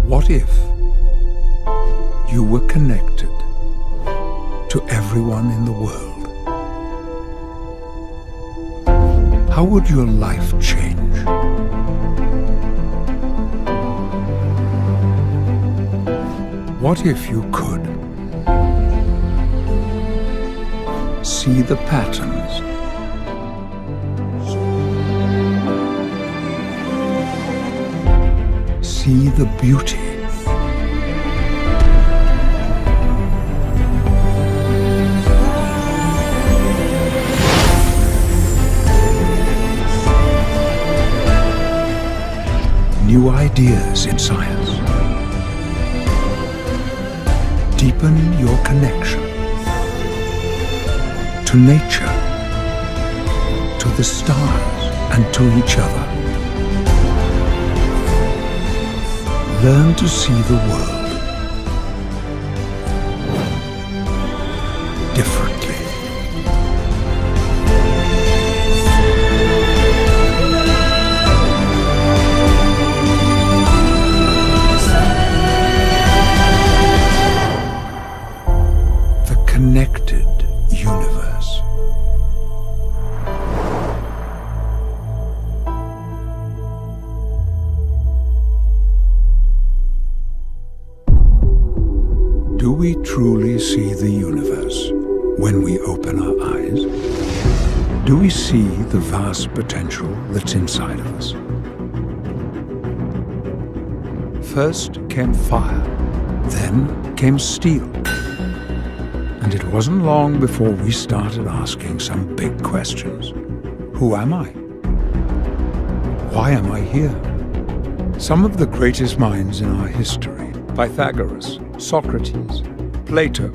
What if you were connected to everyone in the world? How would your life change? What if you could see the patterns, see the beauty, new ideas in science, deepen your connection to nature, to the stars, and to each other. Learn to see the world differently. The connected universe. Do we truly see the universe when we open our eyes? Do we see the vast potential that's inside of us? First came fire, then came steel. And it wasn't long before we started asking some big questions. Who am I? Why am I here? Some of the greatest minds in our history, Pythagoras, Socrates, Plato,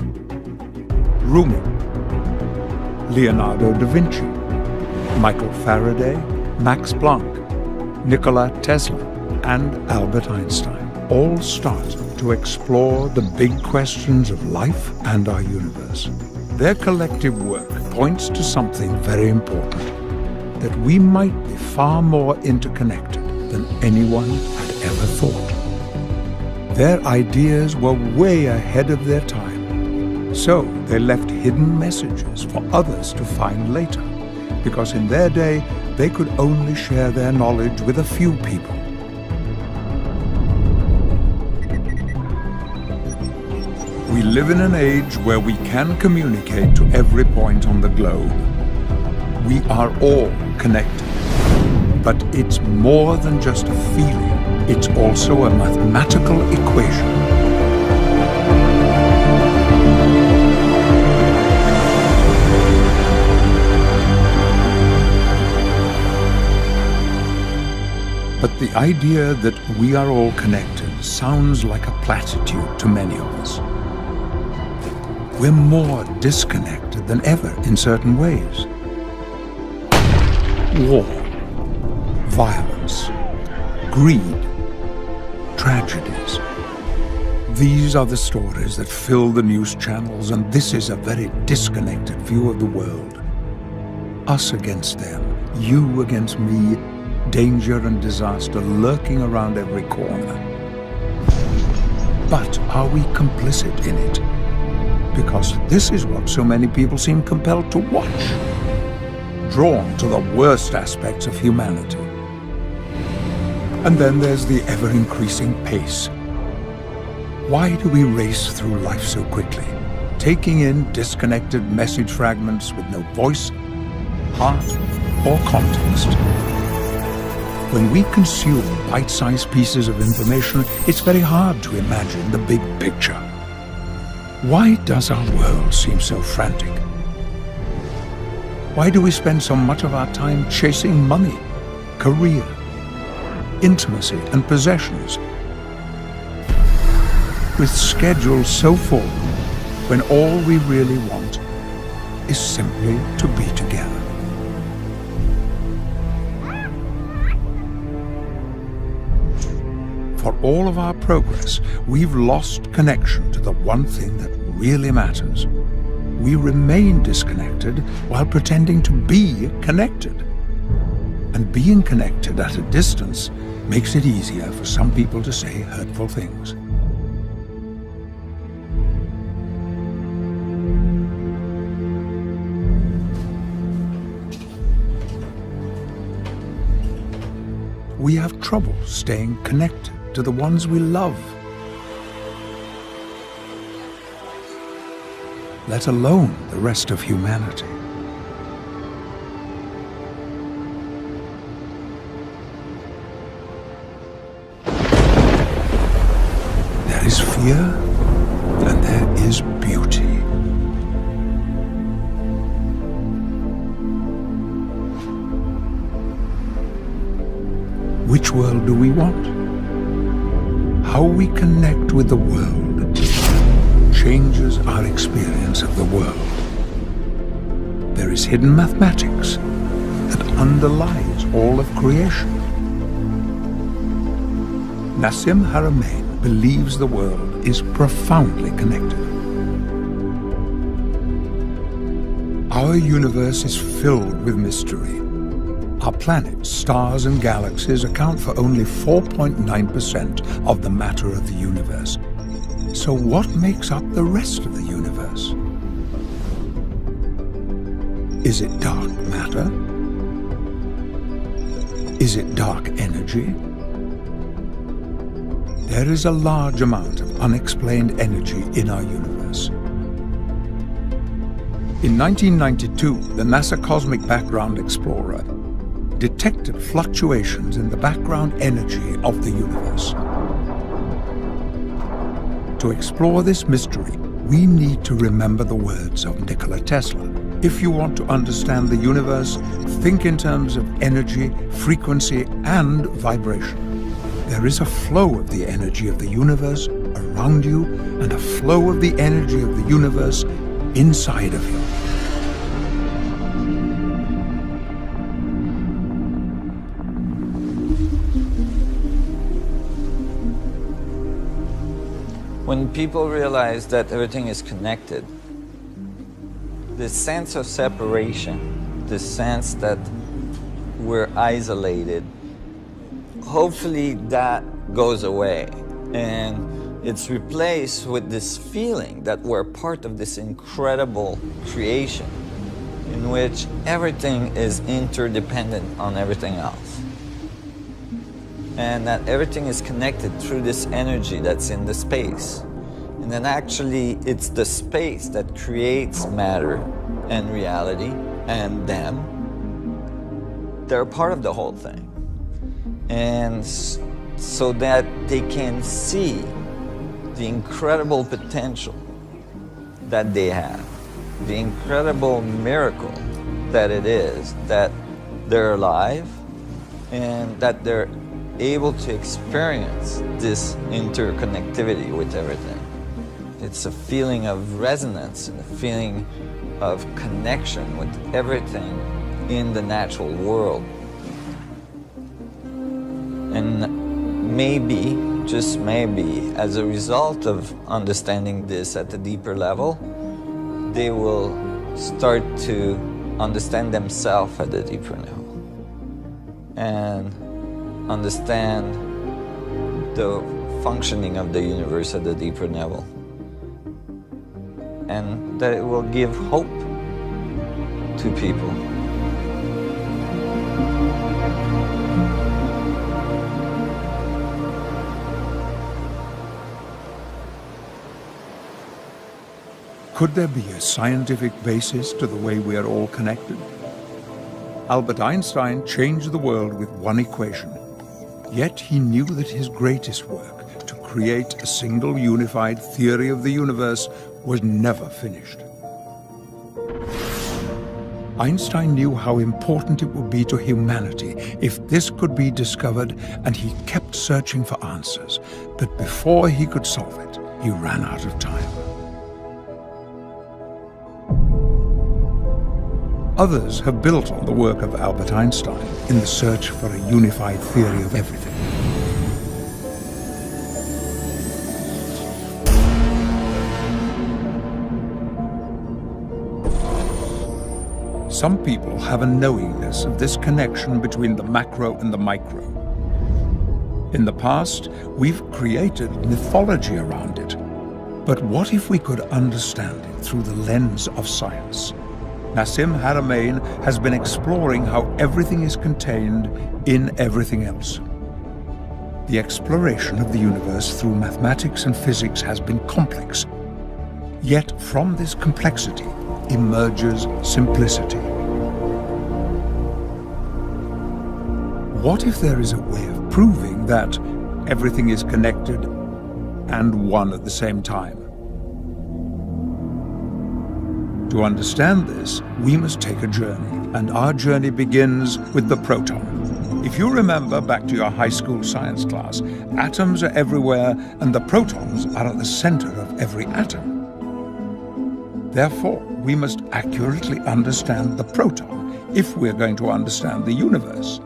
Rumi, Leonardo da Vinci, Michael Faraday, Max Planck, Nikola Tesla, and Albert Einstein all start to explore the big questions of life and our universe. Their collective work points to something very important, that we might be far more interconnected than anyone had ever thought. Their ideas were way ahead of their time, so they left hidden messages for others to find later, because in their day they could only share their knowledge with a few people. We live in an age where we can communicate to every point on the globe. We are all connected. But it's more than just a feeling. It's also a mathematical equation. But the idea that we are all connected sounds like a platitude to many of us. We're more disconnected than ever in certain ways. War, violence, greed, tragedies. These are the stories that fill the news channels, and this is a very disconnected view of the world. Us against them, you against me, danger and disaster lurking around every corner. But are we complicit in it? Because this is what so many people seem compelled to watch, drawn to the worst aspects of humanity. And then there's the ever-increasing pace. Why do we race through life so quickly, taking in disconnected message fragments with no voice, heart, or context? When we consume bite-sized pieces of information, it's very hard to imagine the big picture. Why does our world seem so frantic? Why do we spend so much of our time chasing money, career, intimacy and possessions, with schedules so full when all we really want is simply to be together. For all of our progress, we've lost connection to the one thing that really matters. We remain disconnected while pretending to be connected. And being connected at a distance makes it easier for some people to say hurtful things. We have trouble staying connected to the ones we love, let alone the rest of humanity. There is fear and there is beauty. Which world do we want? How we connect with the world changes our experience of the world. There is hidden mathematics that underlies all of creation. Nassim Haramein believes the world is profoundly connected. Our universe is filled with mystery. Our planets, stars, and galaxies account for only 4.9% of the matter of the universe. So what makes up the rest of the universe? Is it dark matter? Is it dark energy? There is a large amount of unexplained energy in our universe. In 1992, the NASA Cosmic Background Explorer detected fluctuations in the background energy of the universe. To explore this mystery, we need to remember the words of Nikola Tesla. If you want to understand the universe, think in terms of energy, frequency, and vibration. There is a flow of the energy of the universe around you and a flow of the energy of the universe inside of you. When people realize that everything is connected, this sense of separation, this sense that we're isolated, hopefully that goes away. And it's replaced with this feeling that we're part of this incredible creation in which everything is interdependent on everything else. And that everything is connected through this energy that's in the space. And then actually it's the space that creates matter and reality and them. They're part of the whole thing. And so that they can see the incredible potential that they have, the incredible miracle that it is that they're alive and that they're able to experience this interconnectivity with everything. It's a feeling of resonance and a feeling of connection with everything in the natural world. And maybe, just maybe, as a result of understanding this at a deeper level, they will start to understand themselves at a deeper level and understand the functioning of the universe at a deeper level, and that it will give hope to people. Could there be a scientific basis to the way we are all connected? Albert Einstein changed the world with one equation. Yet he knew that his greatest work, to create a single unified theory of the universe, was never finished. Einstein knew how important it would be to humanity if this could be discovered, and he kept searching for answers. But before he could solve it, he ran out of time. Others have built on the work of Albert Einstein in the search for a unified theory of everything. Some people have a knowingness of this connection between the macro and the micro. In the past, we've created mythology around it. But what if we could understand it through the lens of science? Nassim Haramein has been exploring how everything is contained in everything else. The exploration of the universe through mathematics and physics has been complex. Yet from this complexity emerges simplicity. What if there is a way of proving that everything is connected and one at the same time? To understand this, we must take a journey, and our journey begins with the proton. If you remember back to your high school science class, atoms are everywhere and the protons are at the center of every atom. Therefore, we must accurately understand the proton if we're going to understand the universe.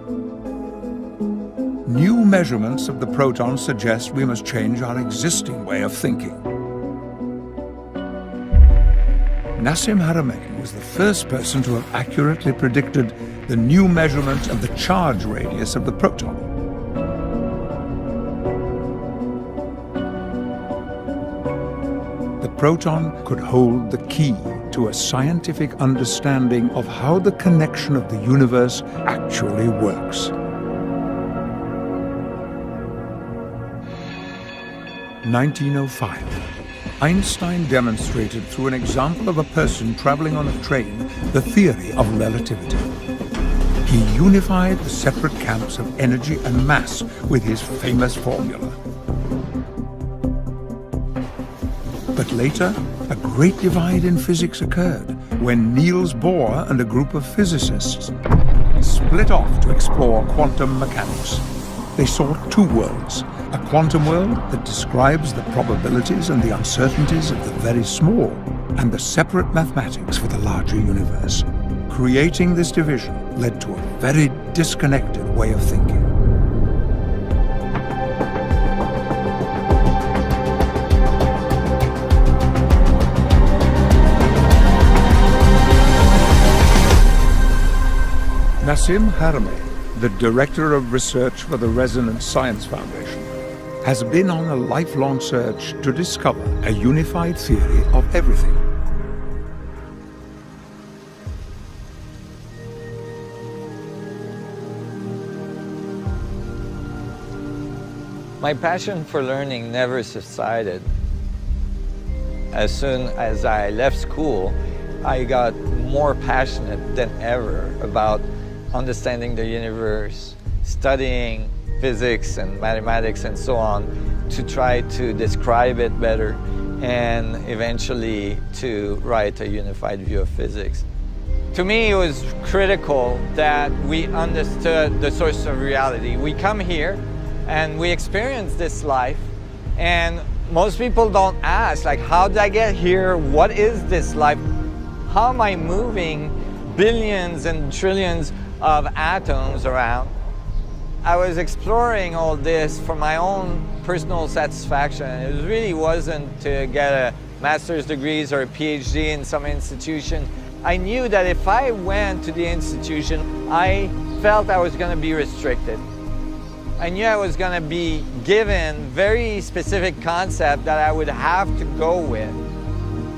New measurements of the proton suggest we must change our existing way of thinking. Nassim Haramein was the first person to have accurately predicted the new measurement of the charge radius of the proton. The proton could hold the key to a scientific understanding of how the connection of the universe actually works. 1905. Einstein demonstrated through an example of a person traveling on a train the theory of relativity. He unified the separate camps of energy and mass with his famous formula. But later, a great divide in physics occurred when Niels Bohr and a group of physicists split off to explore quantum mechanics. They saw two worlds, a quantum world that describes the probabilities and the uncertainties of the very small, and the separate mathematics for the larger universe. Creating this division led to a very disconnected way of thinking. Nassim Haramein, the Director of Research for the Resonance Science Foundation, has been on a lifelong search to discover a unified theory of everything. My passion for learning never subsided. As soon as I left school, I got more passionate than ever about understanding the universe, studying physics and mathematics and so on to try to describe it better and eventually to write a unified view of physics. To me, it was critical that we understood the source of reality. We come here and we experience this life, and most people don't ask, like, how did I get here? What is this life? How am I moving billions and trillions of atoms around? I was exploring all this for my own personal satisfaction. It really wasn't to get a master's degrees or a PhD in some institution. I knew that if I went to the institution, I felt I was going to be restricted. I knew I was going to be given very specific concept that I would have to go with.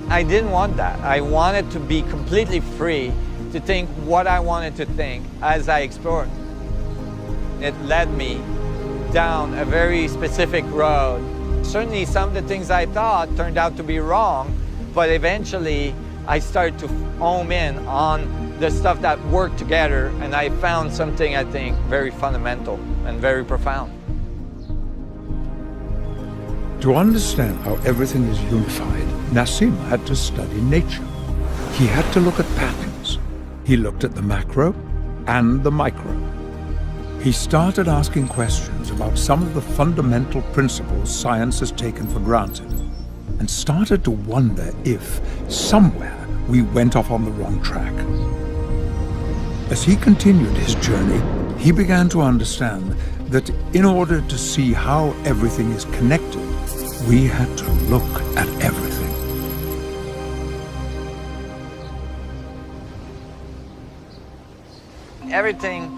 I didn't want that. I wanted to be completely free to think what I wanted to think as I explored. It led me down a very specific road. Certainly some of the things I thought turned out to be wrong, but eventually I started to home in on the stuff that worked together, and I found something I think very fundamental and very profound. To understand how everything is unified, Nassim had to study nature. He had to look at patterns. He looked at the macro and the micro. He started asking questions about some of the fundamental principles science has taken for granted, and started to wonder if, somewhere, we went off on the wrong track. As he continued his journey, he began to understand that in order to see how everything is connected, we had to look at everything. Everything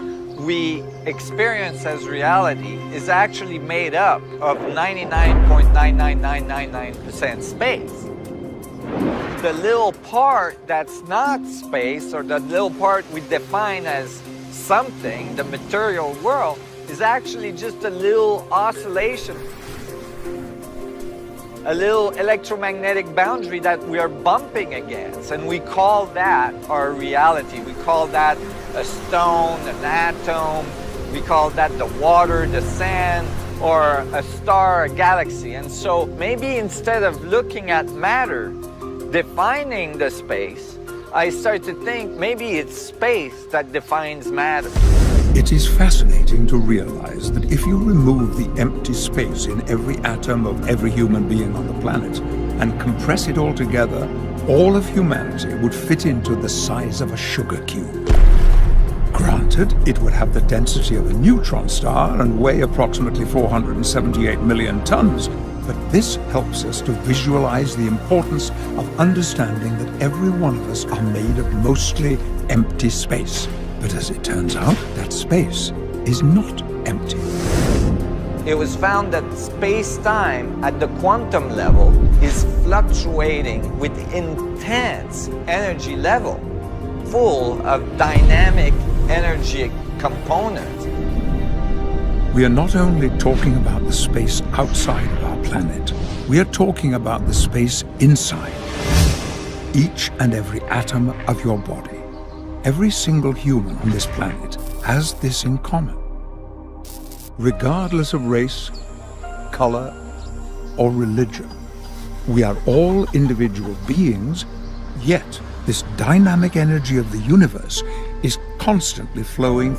we experience as reality is actually made up of 99.99999% space. The little part that's not space, or the little part we define as something, the material world, is actually just a little oscillation, a little electromagnetic boundary that we are bumping against, and we call that our reality. We call that a stone, an atom, we call that the water, the sand, or a star, a galaxy. And so maybe instead of looking at matter, defining the space, I start to think maybe it's space that defines matter. It is fascinating to realize that if you remove the empty space in every atom of every human being on the planet and compress it all together, all of humanity would fit into the size of a sugar cube. Granted, it would have the density of a neutron star and weigh approximately 478 million tons, but this helps us to visualize the importance of understanding that every one of us are made of mostly empty space. But as it turns out, that space is not empty. It was found that space-time at the quantum level is fluctuating with intense energy level, full of dynamic energy components. We are not only talking about the space outside of our planet, we are talking about the space inside. Each and every atom of your body, every single human on this planet has this in common. Regardless of race, color, or religion, we are all individual beings, yet this dynamic energy of the universe is constantly flowing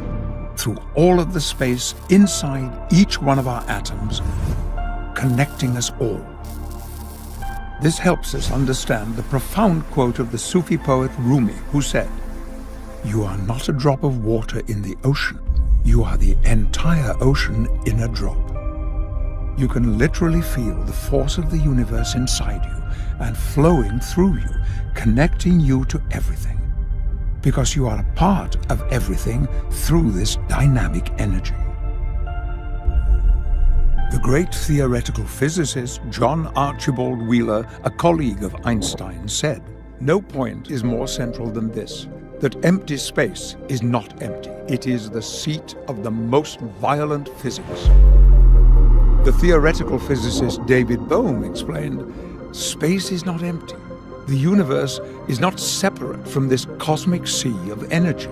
through all of the space inside each one of our atoms, connecting us all. This helps us understand the profound quote of the Sufi poet Rumi, who said, "You are not a drop of water in the ocean, you are the entire ocean in a drop." You can literally feel the force of the universe inside you and flowing through you, connecting you to everything, because you are a part of everything through this dynamic energy. The great theoretical physicist John Archibald Wheeler, a colleague of Einstein, said, "No point is more central than this, that empty space is not empty. It is the seat of the most violent physics." The theoretical physicist David Bohm explained, "Space is not empty. The universe is not separate from this cosmic sea of energy."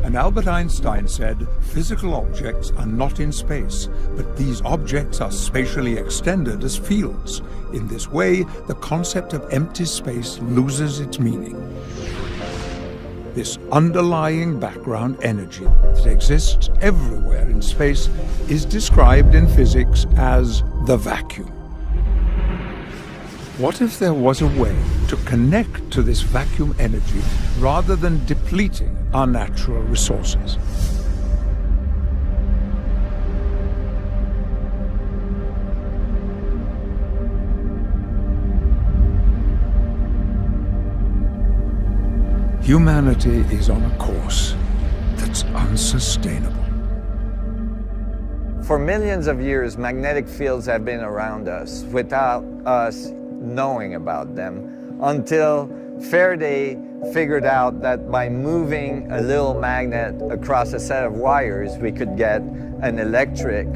And Albert Einstein said, "Physical objects are not in space, but these objects are spatially extended as fields. In this way, the concept of empty space loses its meaning." This underlying background energy that exists everywhere in space is described in physics as the vacuum. What if there was a way to connect to this vacuum energy rather than depleting our natural resources? Humanity is on a course that's unsustainable. For millions of years, magnetic fields have been around us without us knowing about them, until Faraday figured out that by moving a little magnet across a set of wires, we could get an electric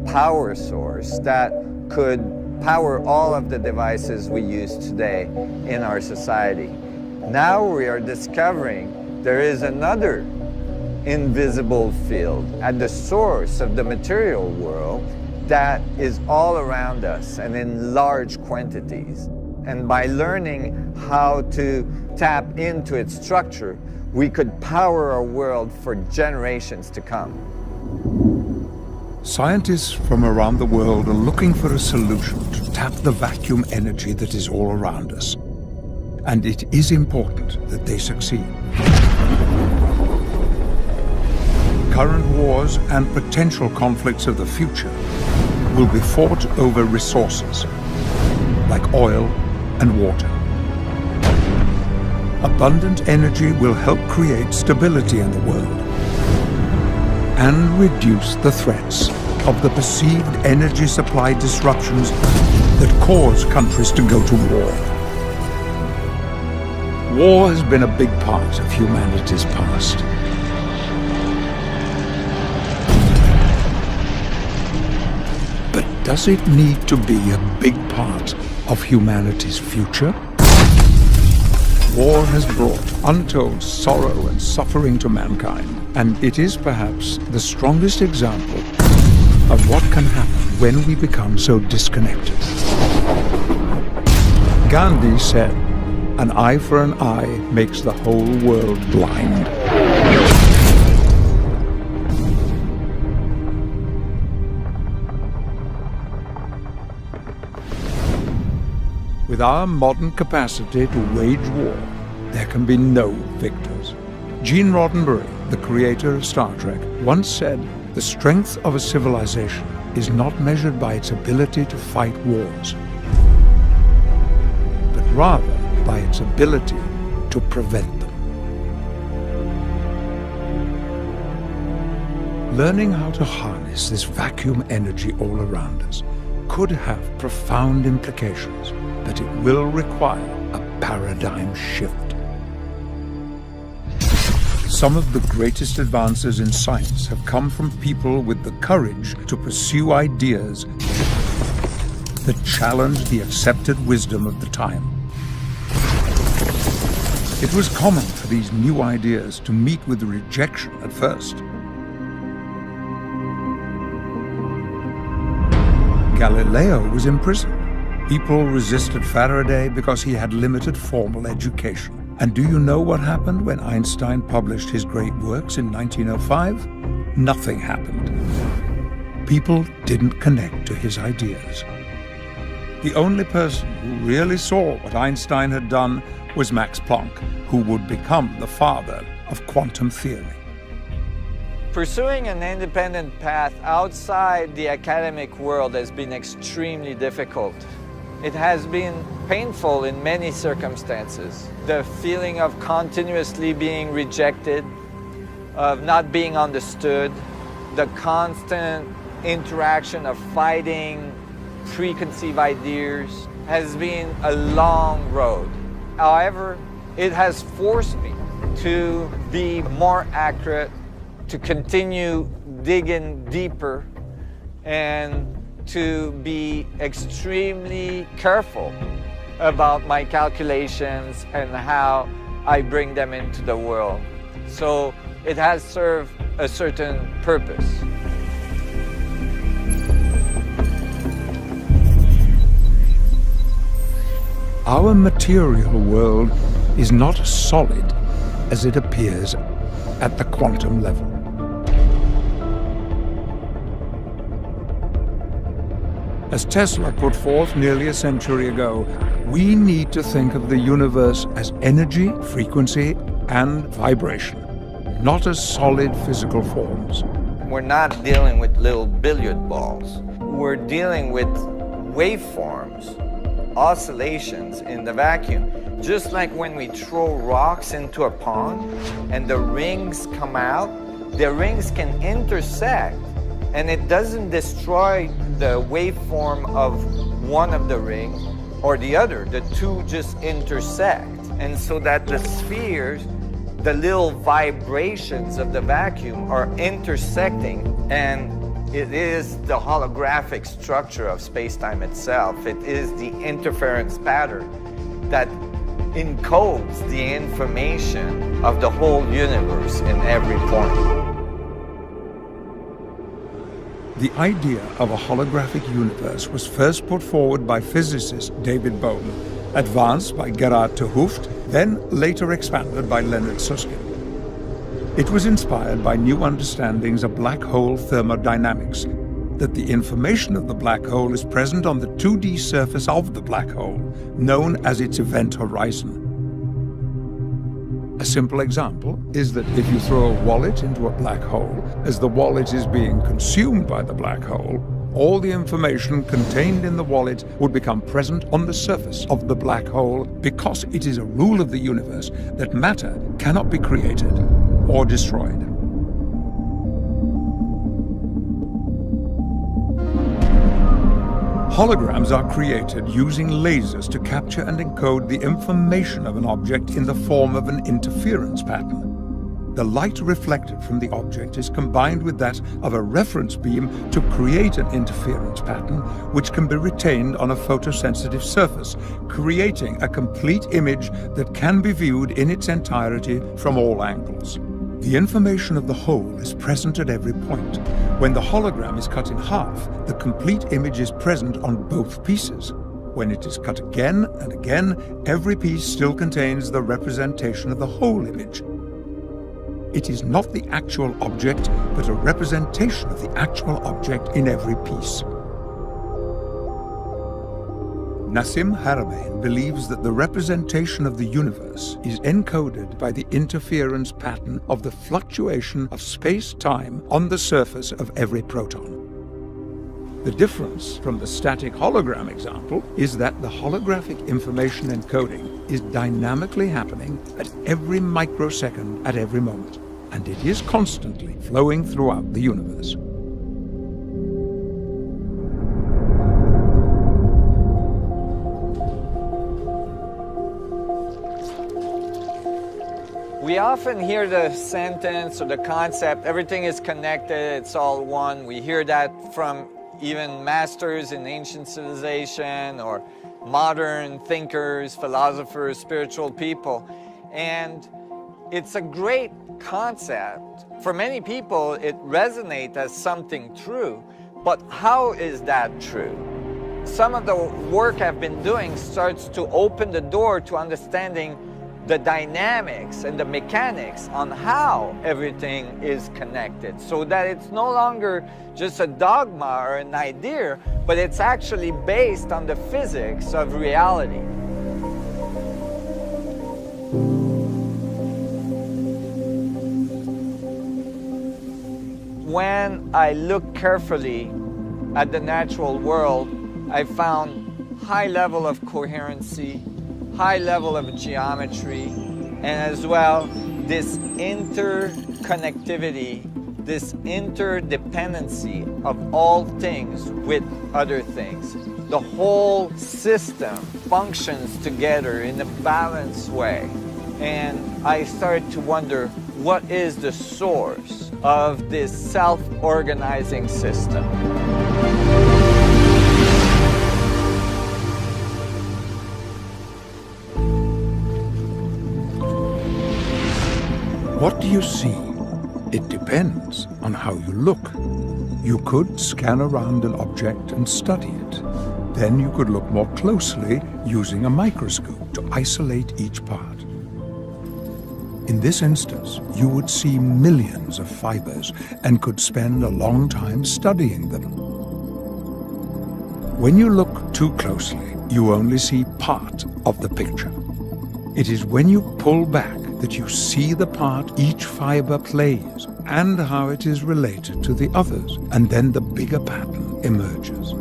power source that could power all of the devices we use today in our society. Now we are discovering there is another invisible field at the source of the material world that is all around us and in large quantities. And by learning how to tap into its structure, we could power our world for generations to come. Scientists from around the world are looking for a solution to tap the vacuum energy that is all around us. And it is important that they succeed. Current wars and potential conflicts of the future will be fought over resources like oil and water. Abundant energy will help create stability in the world and reduce the threats of the perceived energy supply disruptions that cause countries to go to war. War has been a big part of humanity's past. But does it need to be a big part of humanity's future? War has brought untold sorrow and suffering to mankind, and it is perhaps the strongest example of what can happen when we become so disconnected. Gandhi said, "An eye for an eye makes the whole world blind." With our modern capacity to wage war, there can be no victors. Gene Roddenberry, the creator of Star Trek, once said, "The strength of a civilization is not measured by its ability to fight wars, but rather by its ability to prevent them." Learning how to harness this vacuum energy all around us could have profound implications, but it will require a paradigm shift. Some of the greatest advances in science have come from people with the courage to pursue ideas that challenge the accepted wisdom of the time. It was common for these new ideas to meet with rejection at first. Galileo was imprisoned. People resisted Faraday because he had limited formal education. And do you know what happened when Einstein published his great works in 1905? Nothing happened. People didn't connect to his ideas. The only person who really saw what Einstein had done was Max Planck, who would become the father of quantum theory. Pursuing an independent path outside the academic world has been extremely difficult. It has been painful in many circumstances. The feeling of continuously being rejected, of not being understood, the constant interaction of fighting preconceived ideas has been a long road. However, it has forced me to be more accurate, to continue digging deeper, and to be extremely careful about my calculations and how I bring them into the world. So it has served a certain purpose. Our material world is not as solid as it appears at the quantum level. As Tesla put forth nearly a century ago, we need to think of the universe as energy, frequency, and vibration, not as solid physical forms. We're not dealing with little billiard balls. We're dealing with waveforms, oscillations in the vacuum. Just like when we throw rocks into a pond and the rings come out, the rings can intersect and it doesn't destroy the waveform of one of the rings or the other. The two just intersect. And so that the spheres, the little vibrations of the vacuum are intersecting, and it is the holographic structure of space-time itself. It is the interference pattern that encodes the information of the whole universe in every point. The idea of a holographic universe was first put forward by physicist David Bohm advanced by Gerhard de Hooft, then later expanded by Leonard Susskind. It was inspired by new understandings of black hole thermodynamics, that the information of the black hole is present on the 2D surface of the black hole, known as its event horizon. A simple example is that if you throw a wallet into a black hole, as the wallet is being consumed by the black hole, all the information contained in the wallet would become present on the surface of the black hole, because it is a rule of the universe that matter cannot be created or destroyed. Holograms are created using lasers to capture and encode the information of an object in the form of an interference pattern. The light reflected from the object is combined with that of a reference beam to create an interference pattern which can be retained on a photosensitive surface, creating a complete image that can be viewed in its entirety from all angles. The information of the whole is present at every point. When the hologram is cut in half, the complete image is present on both pieces. When it is cut again and again, every piece still contains the representation of the whole image. It is not the actual object, but a representation of the actual object in every piece. Nassim Haramein believes that the representation of the universe is encoded by the interference pattern of the fluctuation of space-time on the surface of every proton. The difference from the static hologram example is that the holographic information encoding is dynamically happening at every microsecond at every moment, and it is constantly flowing throughout the universe. We often hear the sentence or the concept, everything is connected, it's all one. We hear that from even masters in ancient civilization or modern thinkers, philosophers, spiritual people. And it's a great concept. For many people, it resonates as something true. But how is that true? Some of the work I've been doing starts to open the door to understanding the dynamics and the mechanics on how everything is connected, so that it's no longer just a dogma or an idea, but it's actually based on the physics of reality. When I look carefully at the natural world, I found high level of coherency, high level of geometry, and as well this interconnectivity, this interdependency of all things with other things. The whole system functions together in a balanced way. And I started to wonder, what is the source of this self-organizing system? What do you see? It depends on how you look. You could scan around an object and study it. Then you could look more closely using a microscope to isolate each part. In this instance, you would see millions of fibers and could spend a long time studying them. When you look too closely, you only see part of the picture. It is when you pull back that you see the part each fiber plays and how it is related to the others, and then the bigger pattern emerges.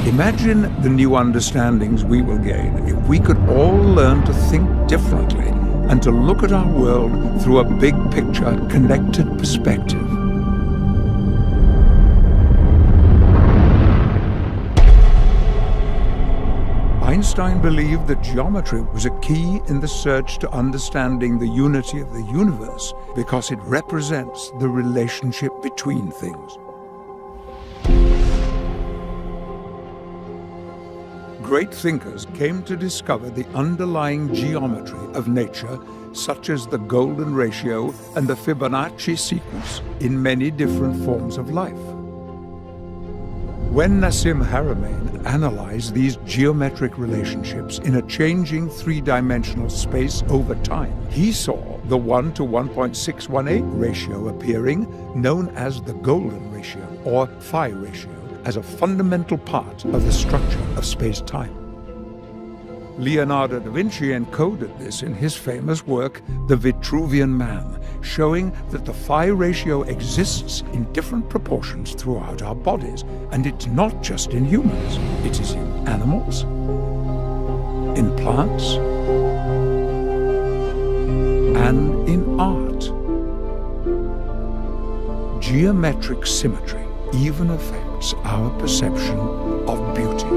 Imagine the new understandings we will gain if we could all learn to think differently and to look at our world through a big picture, connected perspective. Einstein believed that geometry was a key in the search to understanding the unity of the universe because it represents the relationship between things. Great thinkers came to discover the underlying geometry of nature, such as the golden ratio and the Fibonacci sequence, in many different forms of life. When Nassim Haramein analyzed these geometric relationships in a changing three-dimensional space over time, he saw the 1 to 1.618 ratio appearing, known as the golden ratio, or phi ratio, as a fundamental part of the structure of space-time. Leonardo da Vinci encoded this in his famous work, The Vitruvian Man, showing that the phi ratio exists in different proportions throughout our bodies, and it's not just in humans. It is in animals, in plants, and in art. Geometric symmetry even affects our perception of beauty.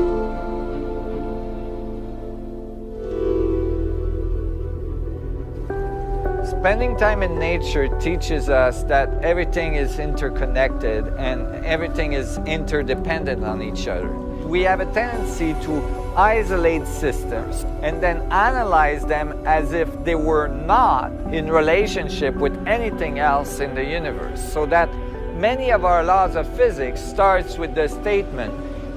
Spending time in nature teaches us that everything is interconnected and everything is interdependent on each other. We have a tendency to isolate systems and then analyze them as if they were not in relationship with anything else in the universe. So that many of our laws of physics starts with the statement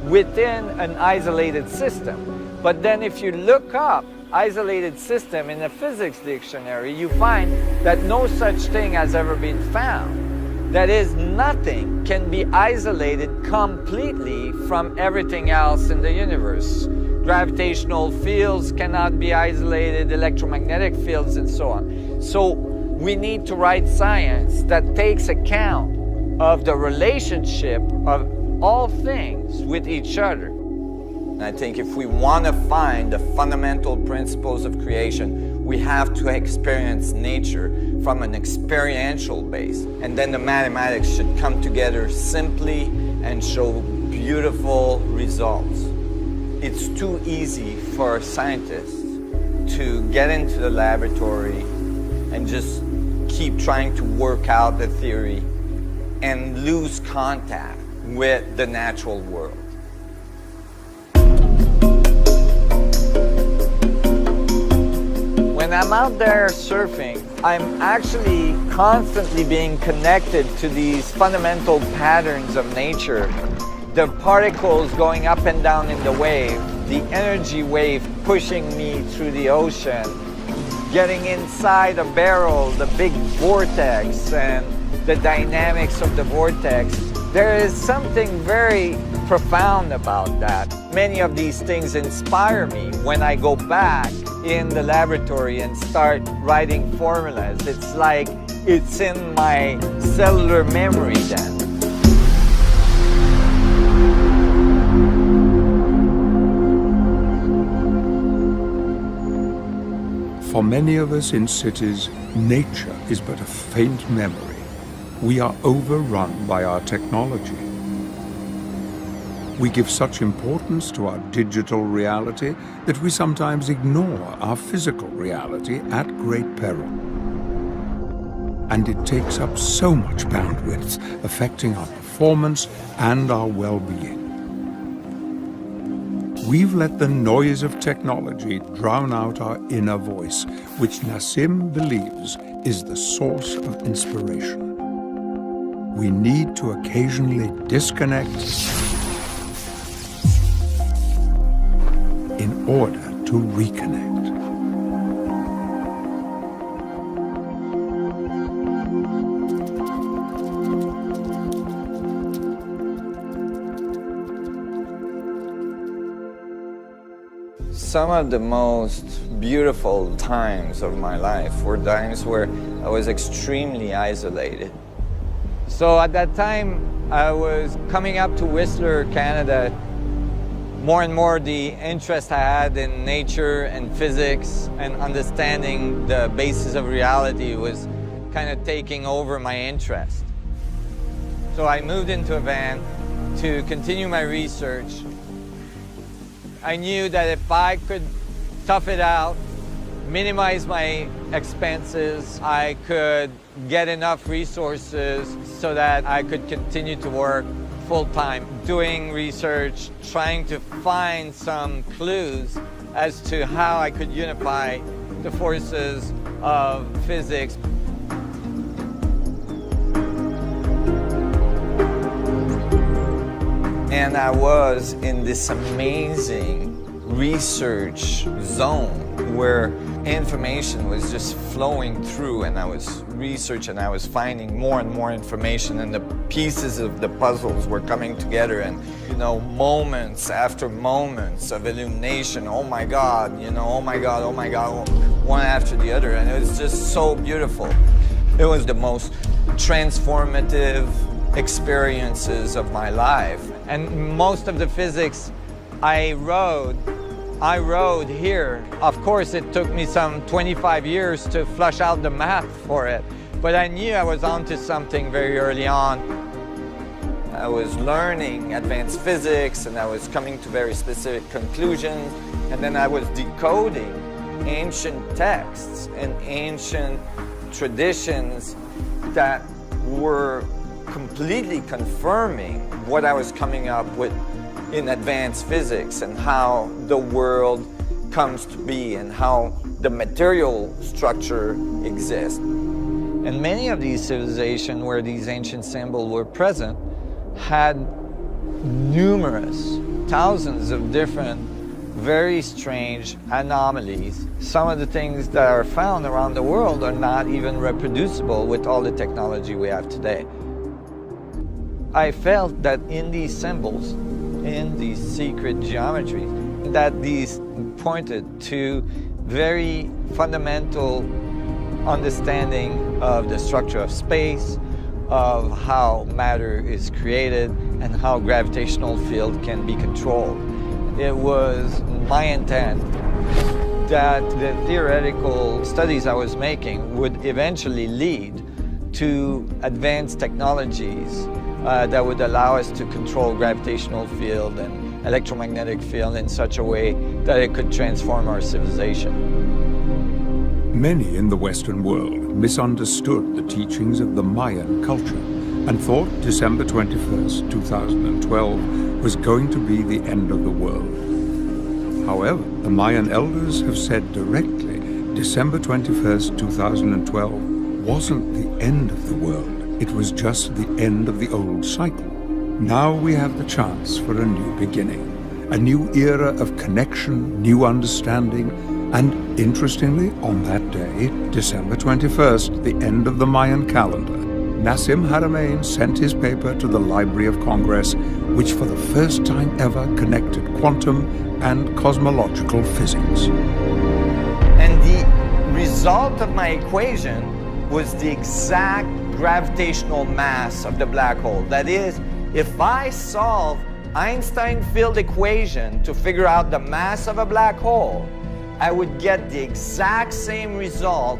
within an isolated system. But then if you look up isolated system in the physics dictionary, you find that no such thing has ever been found. That is, nothing can be isolated completely from everything else in the universe. Gravitational fields cannot be isolated, electromagnetic fields, and so on. So we need to write science that takes account of the relationship of all things with each other. And I think if we want to find the fundamental principles of creation, we have to experience nature from an experiential base. And then the mathematics should come together simply and show beautiful results. It's too easy for scientists to get into the laboratory and just keep trying to work out the theory and lose contact with the natural world. When I'm out there surfing, I'm actually constantly being connected to these fundamental patterns of nature. The particles going up and down in the wave, the energy wave pushing me through the ocean, getting inside a barrel, the big vortex, and the dynamics of the vortex. There is something very profound about that. Many of these things inspire me when I go back in the laboratory and start writing formulas. It's like it's in my cellular memory then. For many of us in cities, nature is but a faint memory. We are overrun by our technology. We give such importance to our digital reality that we sometimes ignore our physical reality at great peril. And it takes up so much bandwidth, affecting our performance and our well-being. We've let the noise of technology drown out our inner voice, which Nassim believes is the source of inspiration. We need to occasionally disconnect in order to reconnect. Some of the most beautiful times of my life were times where I was extremely isolated. So at that time, I was coming up to Whistler, Canada. More and more the interest I had in nature and physics and understanding the basis of reality was kind of taking over my interest. So I moved into a van to continue my research. I knew that if I could tough it out, minimize my expenses, I could get enough resources so that I could continue to work full-time, doing research, trying to find some clues as to how I could unify the forces of physics. And And I was in this amazing research zone where information was just flowing through, and I was researching, I was finding more and more information, and the pieces of the puzzles were coming together, and moments after moments of illumination. Oh my God, oh my God, oh my God, one after the other, and it was just so beautiful. It was the most transformative experiences of my life. And most of the physics I wrote here. Of course, it took me some 25 years to flush out the math for it, but I knew I was onto something very early on. I was learning advanced physics, and I was coming to very specific conclusions, and then I was decoding ancient texts and ancient traditions that were completely confirming what I was coming up with in advanced physics, and how the world comes to be, and how the material structure exists. And many of these civilizations where these ancient symbols were present had numerous, thousands of different, very strange anomalies. Some of the things that are found around the world are not even reproducible with all the technology we have today. I felt that in these symbols, in these secret geometries, that these pointed to very fundamental understanding of the structure of space, of how matter is created, and how gravitational field can be controlled. It was my intent that the theoretical studies I was making would eventually lead to advanced technologies that would allow us to control gravitational field and electromagnetic field in such a way that it could transform our civilization. Many in the Western world misunderstood the teachings of the Mayan culture and thought December 21st, 2012 was going to be the end of the world. However, the Mayan elders have said directly December 21st, 2012 wasn't the end of the world. It was just the end of the old cycle. Now we have the chance for a new beginning, a new era of connection, new understanding, and interestingly, on that day, December 21st, the end of the Mayan calendar, Nassim Haramein sent his paper to the Library of Congress, which for the first time ever connected quantum and cosmological physics. And the result of my equation was the exact gravitational mass of the black hole. That is, if I solve Einstein field equation to figure out the mass of a black hole, I would get the exact same result.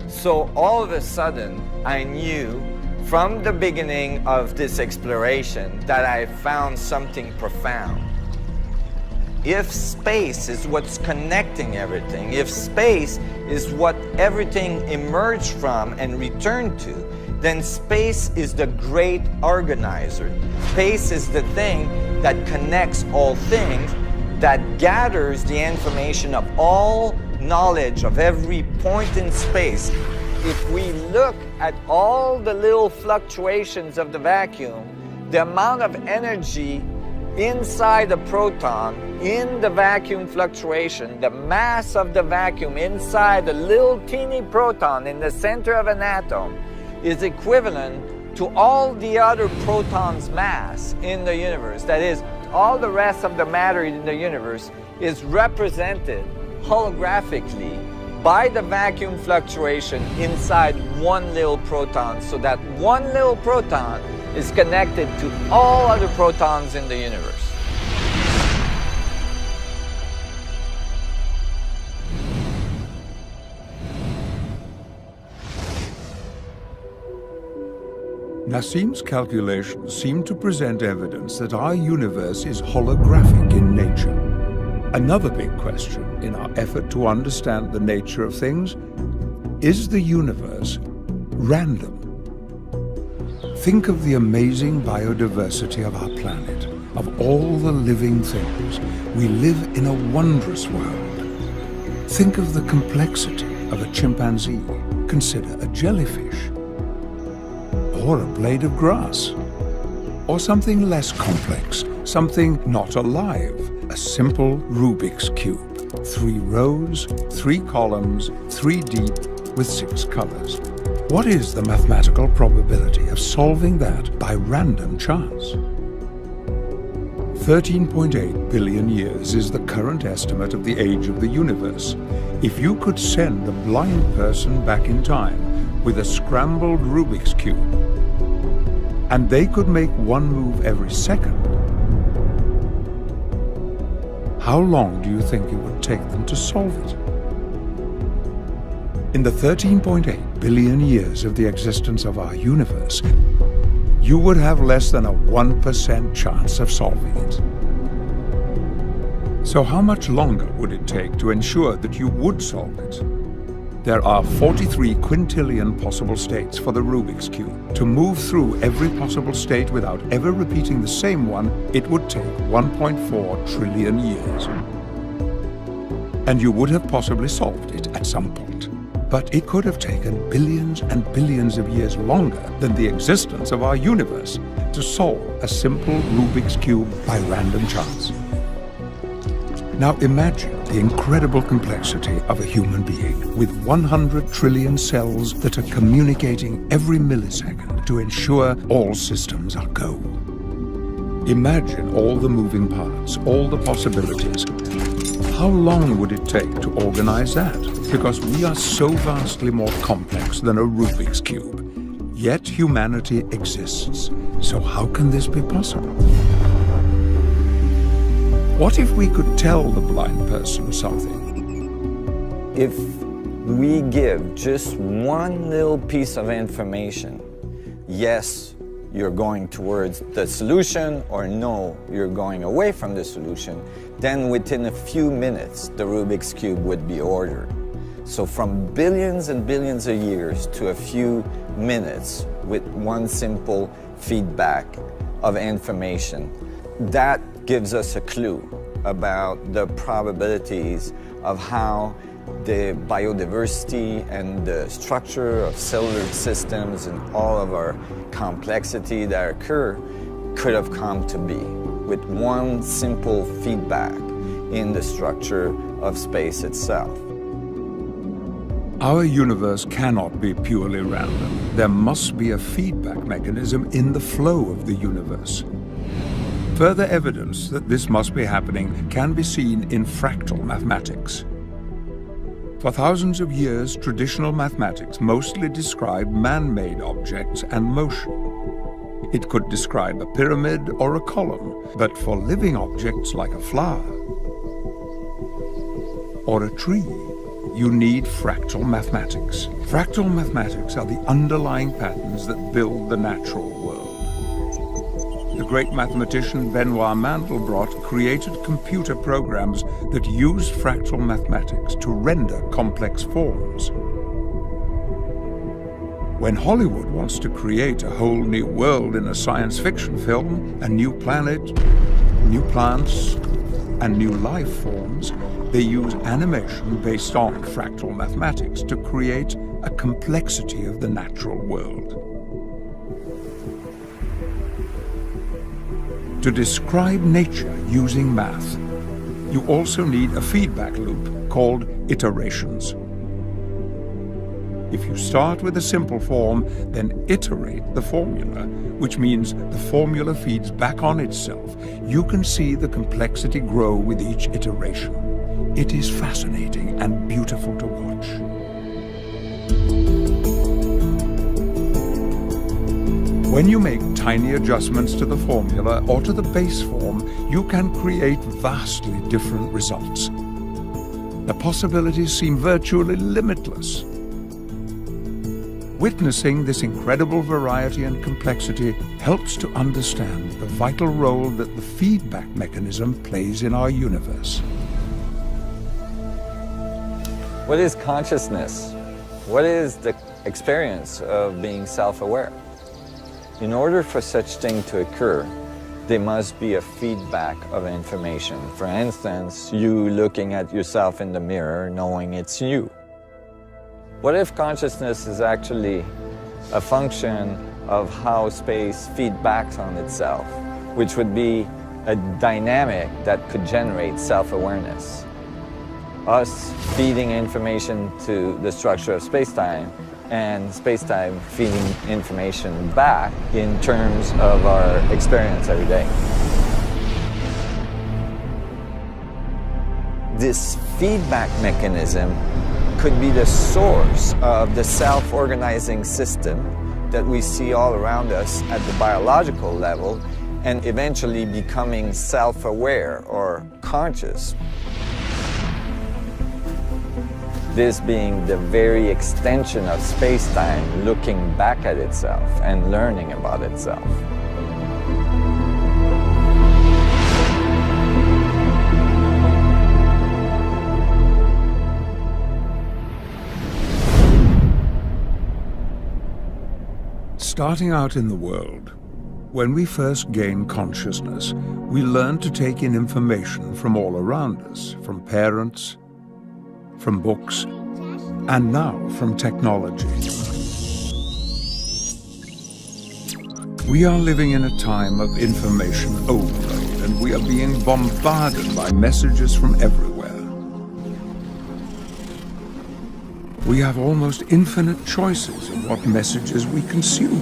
So all of a sudden, I knew from the beginning of this exploration that I found something profound. If space is what's connecting everything, if space is what everything emerged from and returned to, then space is the great organizer. Space is the thing that connects all things, that gathers the information of all knowledge of every point in space. If we look at all the little fluctuations of the vacuum, the amount of energy inside the proton, in the vacuum fluctuation, the mass of the vacuum inside the little teeny proton in the center of an atom is equivalent to all the other protons' mass in the universe. That is, all the rest of the matter in the universe is represented holographically by the vacuum fluctuation inside one little proton, so that one little proton is connected to all other protons in the universe. Nassim's calculations seem to present evidence that our universe is holographic in nature. Another big question in our effort to understand the nature of things: is the universe random? Think of the amazing biodiversity of our planet, of all the living things. We live in a wondrous world. Think of the complexity of a chimpanzee. Consider a jellyfish, or a blade of grass. Or something less complex, something not alive, a simple Rubik's Cube. 3 rows, 3 columns, 3 deep, with 6 colors. What is the mathematical probability of solving that by random chance? 13.8 billion years is the current estimate of the age of the universe. If you could send a blind person back in time with a scrambled Rubik's Cube, and they could make one move every second, how long do you think it would take them to solve it? In the 13.8 billion years of the existence of our universe, you would have less than a 1% chance of solving it. So how much longer would it take to ensure that you would solve it? There are 43 quintillion possible states for the Rubik's Cube. To move through every possible state without ever repeating the same one, it would take 1.4 trillion years. And you would have possibly solved it at some point. But it could have taken billions and billions of years longer than the existence of our universe to solve a simple Rubik's Cube by random chance. Now imagine the incredible complexity of a human being with 100 trillion cells that are communicating every millisecond to ensure all systems are go. Imagine all the moving parts, all the possibilities. How long would it take to organize that? Because we are so vastly more complex than a Rubik's Cube. Yet humanity exists. So how can this be possible? What if we could tell the blind person something? If we give just one little piece of information, yes, you're going towards the solution, or no, you're going away from the solution, then within a few minutes, the Rubik's Cube would be ordered. So from billions and billions of years to a few minutes with one simple feedback of information, that gives us a clue about the probabilities of how the biodiversity and the structure of cellular systems and all of our complexity that occur could have come to be with one simple feedback in the structure of space itself. Our universe cannot be purely random. There must be a feedback mechanism in the flow of the universe. Further evidence that this must be happening can be seen in fractal mathematics. For thousands of years, traditional mathematics mostly described man-made objects and motion. It could describe a pyramid or a column, but for living objects like a flower or a tree, you need fractal mathematics. Fractal mathematics are the underlying patterns that build the natural world. The great mathematician Benoit Mandelbrot created computer programs that use fractal mathematics to render complex forms. When Hollywood wants to create a whole new world in a science fiction film, a new planet, new plants, and new life forms, they use animation based on fractal mathematics to create a complexity of the natural world. To describe nature using math, you also need a feedback loop called iterations. If you start with a simple form, then iterate the formula, which means the formula feeds back on itself. You can see the complexity grow with each iteration. It is fascinating and beautiful to watch. When you make tiny adjustments to the formula or to the base form, you can create vastly different results. The possibilities seem virtually limitless. Witnessing this incredible variety and complexity helps to understand the vital role that the feedback mechanism plays in our universe. What is consciousness? What is the experience of being self-aware? In order for such thing to occur, there must be a feedback of information. For instance, you looking at yourself in the mirror, knowing it's you. What if consciousness is actually a function of how space feedbacks on itself, which would be a dynamic that could generate self-awareness. Us feeding information to the structure of space-time and space-time feeding information back in terms of our experience every day. This feedback mechanism could be the source of the self-organizing system that we see all around us at the biological level and eventually becoming self-aware or conscious. This being the very extension of space-time looking back at itself and learning about itself. Starting out in the world, when we first gain consciousness, we learn to take in information from all around us, from parents, from books, and now from technology. We are living in a time of information overload, and we are being bombarded by messages from everywhere. We have almost infinite choices of what messages we consume.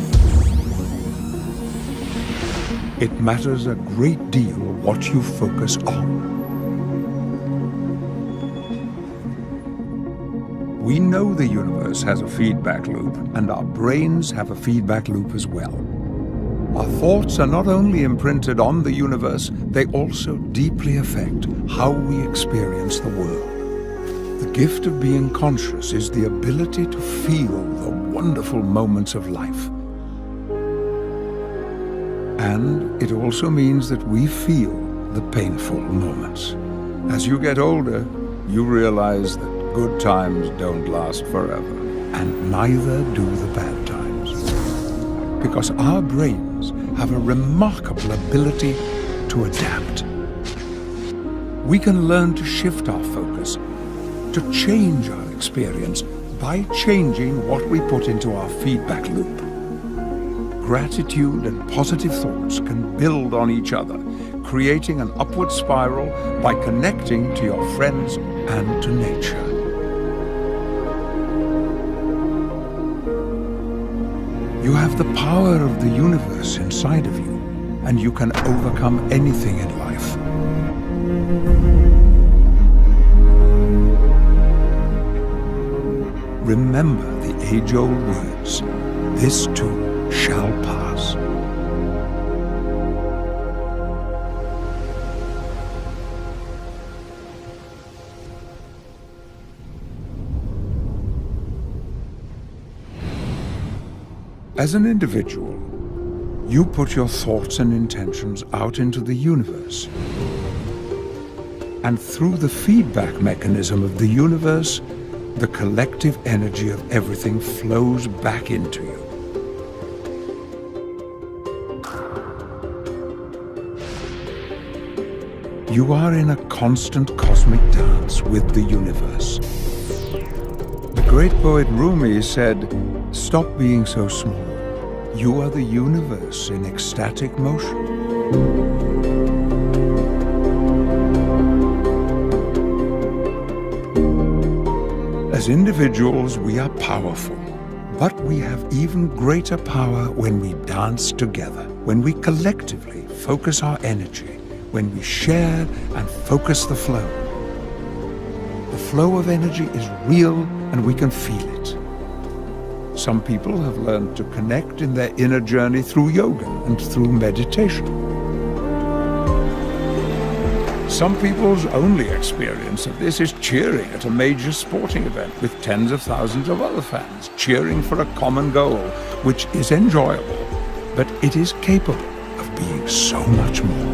It matters a great deal what you focus on. We know the universe has a feedback loop, and our brains have a feedback loop as well. Our thoughts are not only imprinted on the universe, they also deeply affect how we experience the world. The gift of being conscious is the ability to feel the wonderful moments of life. And it also means that we feel the painful moments. As you get older, you realize that good times don't last forever, and neither do the bad times. Because our brains have a remarkable ability to adapt. We can learn to shift our focus, to change our experience by changing what we put into our feedback loop. Gratitude and positive thoughts can build on each other, creating an upward spiral by connecting to your friends and to nature. You have the power of the universe inside of you, and you can overcome anything in life. Remember the age-old words, this too shall pass. As an individual, you put your thoughts and intentions out into the universe. And through the feedback mechanism of the universe, the collective energy of everything flows back into you. You are in a constant cosmic dance with the universe. The great poet Rumi said, "Stop being so small. You are the universe in ecstatic motion." As individuals, we are powerful, but we have even greater power when we dance together, when we collectively focus our energy, when we share and focus the flow. The flow of energy is real and we can feel it. Some people have learned to connect in their inner journey through yoga and through meditation. Some people's only experience of this is cheering at a major sporting event with tens of thousands of other fans, cheering for a common goal, which is enjoyable, but it is capable of being so much more.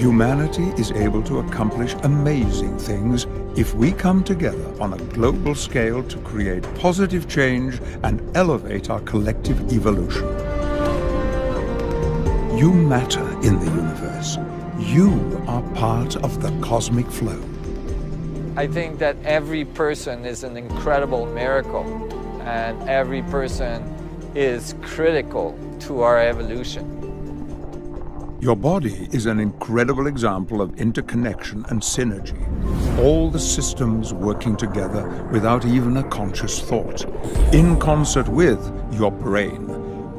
Humanity is able to accomplish amazing things if we come together on a global scale to create positive change and elevate our collective evolution. You matter in the universe. You are part of the cosmic flow. I think that every person is an incredible miracle, and every person is critical to our evolution. Your body is an incredible example of interconnection and synergy. All the systems working together without even a conscious thought, in concert with your brain.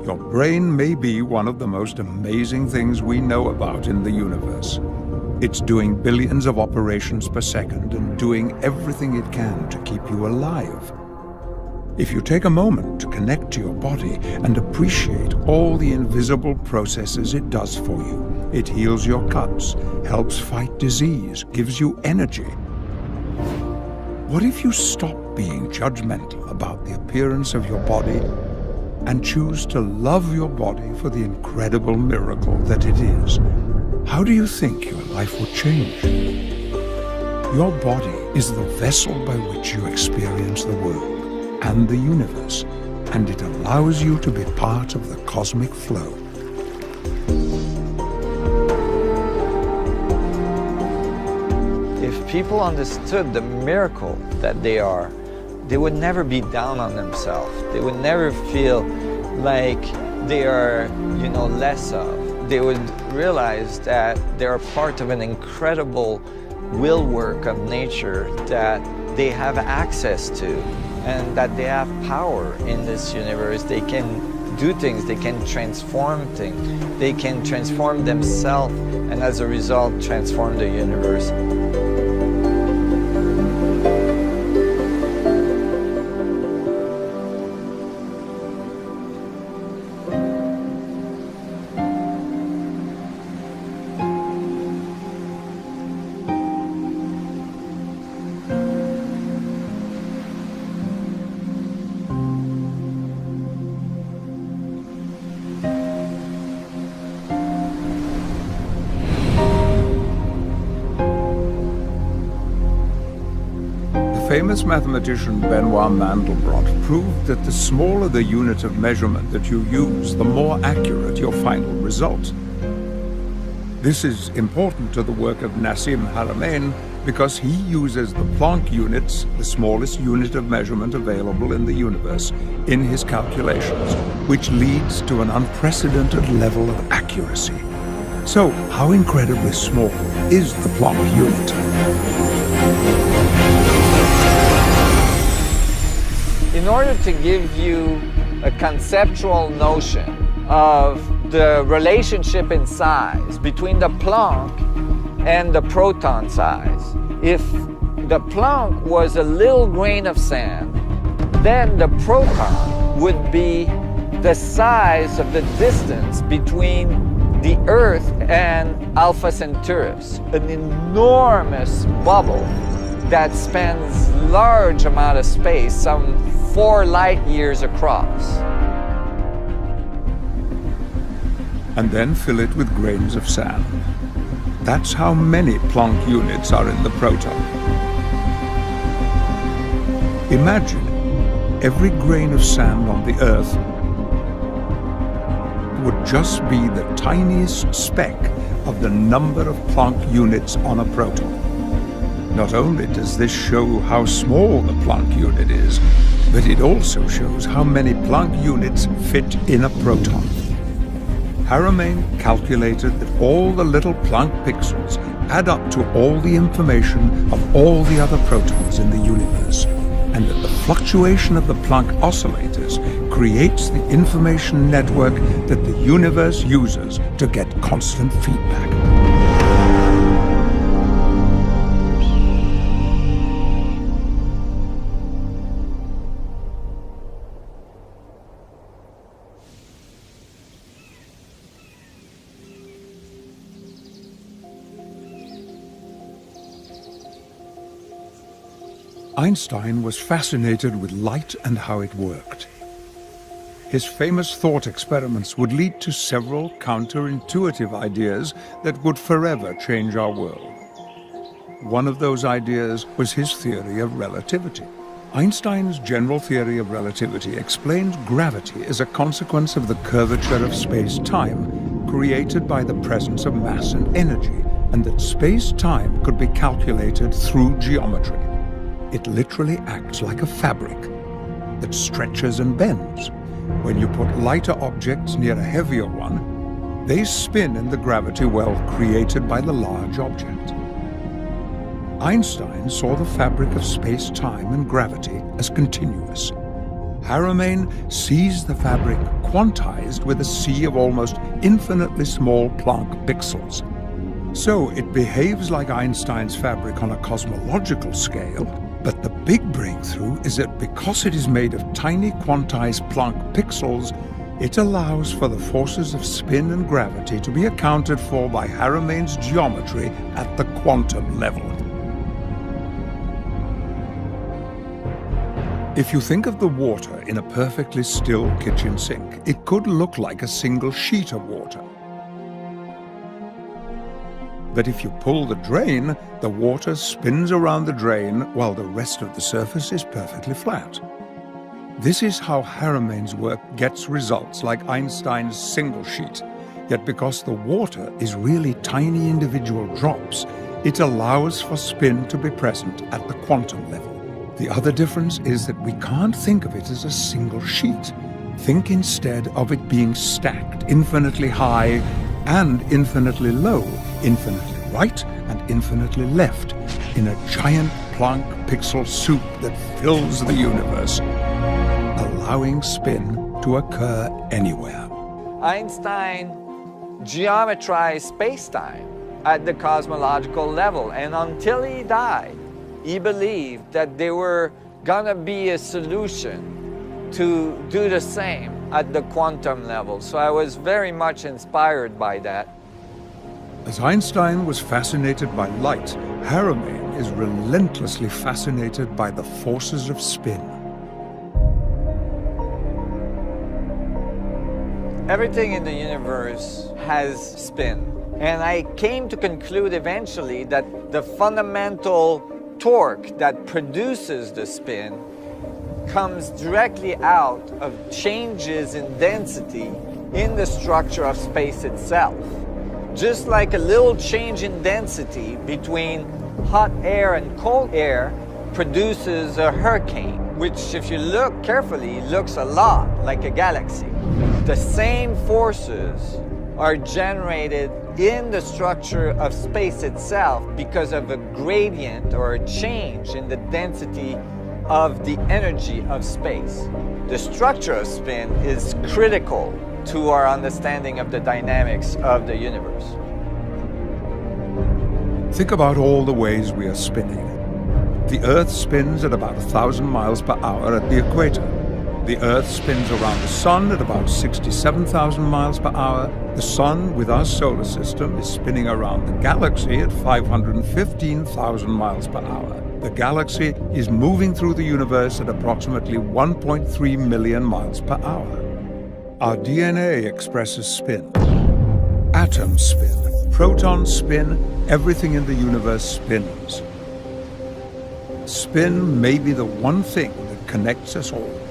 Your brain may be one of the most amazing things we know about in the universe. It's doing billions of operations per second and doing everything it can to keep you alive. If you take a moment to connect to your body and appreciate all the invisible processes it does for you, it heals your cuts, helps fight disease, gives you energy. What if you stop being judgmental about the appearance of your body and choose to love your body for the incredible miracle that it is? How do you think your life would change? Your body is the vessel by which you experience the world and the universe, and it allows you to be part of the cosmic flow. If people understood the miracle that they are, they would never be down on themselves. They would never feel like they are, less of. They would realize that they are part of an incredible will work of nature that they have access to, and that they have power in this universe. They can do things, they can transform things, they can transform themselves, and as a result, transform the universe. Famous mathematician Benoit Mandelbrot proved that the smaller the unit of measurement that you use, the more accurate your final result. This is important to the work of Nassim Haramein because he uses the Planck units, the smallest unit of measurement available in the universe, in his calculations, which leads to an unprecedented level of accuracy. So, how incredibly small is the Planck unit? In order to give you a conceptual notion of the relationship in size between the Planck and the proton size, if the Planck was a little grain of sand, then the proton would be the size of the distance between the Earth and Alpha Centaurus, an enormous bubble that spans large amount of space, some 4 light years across. And then fill it with grains of sand. That's how many Planck units are in the proton. Imagine every grain of sand on the Earth would just be the tiniest speck of the number of Planck units on a proton. Not only does this show how small the Planck unit is, but it also shows how many Planck units fit in a proton. Haramein calculated that all the little Planck pixels add up to all the information of all the other protons in the universe, and that the fluctuation of the Planck oscillators creates the information network that the universe uses to get constant feedback. Einstein was fascinated with light and how it worked. His famous thought experiments would lead to several counterintuitive ideas that would forever change our world. One of those ideas was his theory of relativity. Einstein's general theory of relativity explained gravity as a consequence of the curvature of space-time created by the presence of mass and energy, and that space-time could be calculated through geometry. It literally acts like a fabric that stretches and bends. When you put lighter objects near a heavier one, they spin in the gravity well created by the large object. Einstein saw the fabric of space-time and gravity as continuous. Harriman sees the fabric quantized with a sea of almost infinitely small Planck pixels. So it behaves like Einstein's fabric on a cosmological scale, but the big breakthrough is that because it is made of tiny quantized Planck pixels, it allows for the forces of spin and gravity to be accounted for by Harriman's geometry at the quantum level. If you think of the water in a perfectly still kitchen sink, it could look like a single sheet of water. But if you pull the drain, the water spins around the drain while the rest of the surface is perfectly flat. This is how Harriman's work gets results like Einstein's single sheet. Yet because the water is really tiny individual drops, it allows for spin to be present at the quantum level. The other difference is that we can't think of it as a single sheet. Think instead of it being stacked infinitely high and infinitely low, infinitely right and infinitely left, in a giant Planck pixel soup that fills the universe, allowing spin to occur anywhere. Einstein geometrized space-time at the cosmological level, and until he died, he believed that there were gonna be a solution to do the same at the quantum level. So I was very much inspired by that. As Einstein was fascinated by light, Harriman is relentlessly fascinated by the forces of spin. Everything in the universe has spin. And I came to conclude eventually that the fundamental torque that produces the spin comes directly out of changes in density in the structure of space itself. Just like a little change in density between hot air and cold air produces a hurricane, which if you look carefully looks a lot like a galaxy. The same forces are generated in the structure of space itself because of a gradient or a change in the density of the energy of space. The structure of spin is critical to our understanding of the dynamics of the universe. Think about all the ways we are spinning. The Earth spins at about 1,000 miles per hour at the equator. The Earth spins around the Sun at about 67,000 miles per hour. The Sun, with our solar system, is spinning around the galaxy at 515,000 miles per hour. The galaxy is moving through the universe at approximately 1.3 million miles per hour. Our DNA expresses spin. Atoms spin. Protons spin. Everything in the universe spins. Spin may be the one thing that connects us all.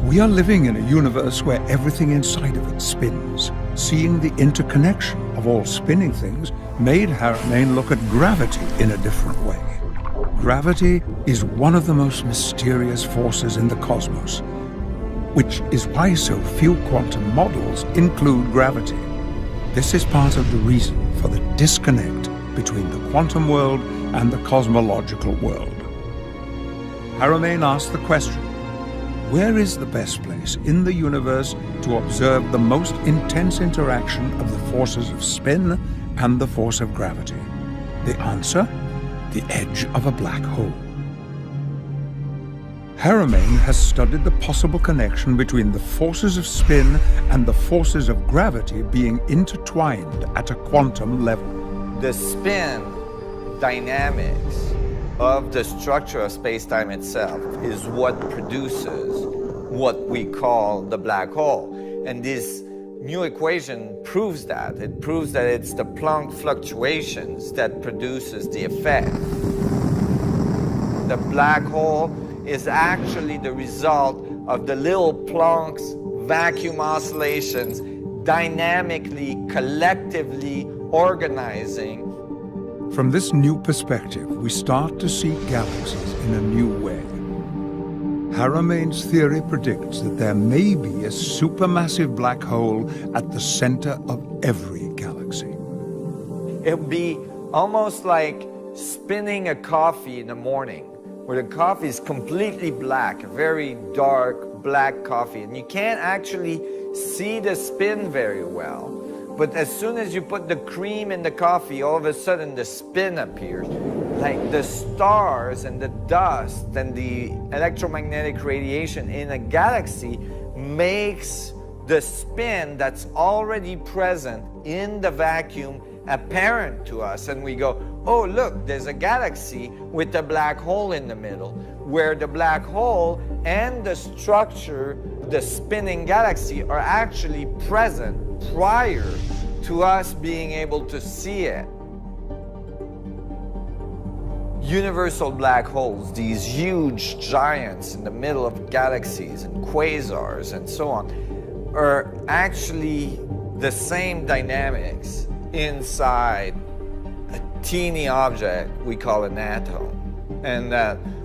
We are living in a universe where everything inside of it spins. Seeing the interconnection of all spinning things made Harriman look at gravity in a different way. Gravity is one of the most mysterious forces in the cosmos, which is why so few quantum models include gravity. This is part of the reason for the disconnect between the quantum world and the cosmological world. Harriman asked the question, where is the best place in the universe to observe the most intense interaction of the forces of spin and the force of gravity? The answer? The edge of a black hole. Harriman has studied the possible connection between the forces of spin and the forces of gravity being intertwined at a quantum level. The spin dynamics of the structure of space-time itself is what produces what we call the black hole. And this new equation proves that. It proves that it's the Planck fluctuations that produces the effect. The black hole is actually the result of the little Planck's vacuum oscillations dynamically, collectively organizing. From this new perspective, we start to see galaxies in a new way. Haramain's theory predicts that there may be a supermassive black hole at the center of every galaxy. It would be almost like spinning a coffee in the morning, where the coffee is completely black, a very dark black coffee, and you can't actually see the spin very well. But as soon as you put the cream in the coffee, all of a sudden the spin appears. Like the stars and the dust and the electromagnetic radiation in a galaxy makes the spin that's already present in the vacuum apparent to us. And we go, oh look, there's a galaxy with a black hole in the middle, where the black hole and the structure, the spinning galaxy, are actually present prior to us being able to see it. Universal black holes, these huge giants in the middle of galaxies and quasars and so on, are actually the same dynamics inside a teeny object we call an atom. And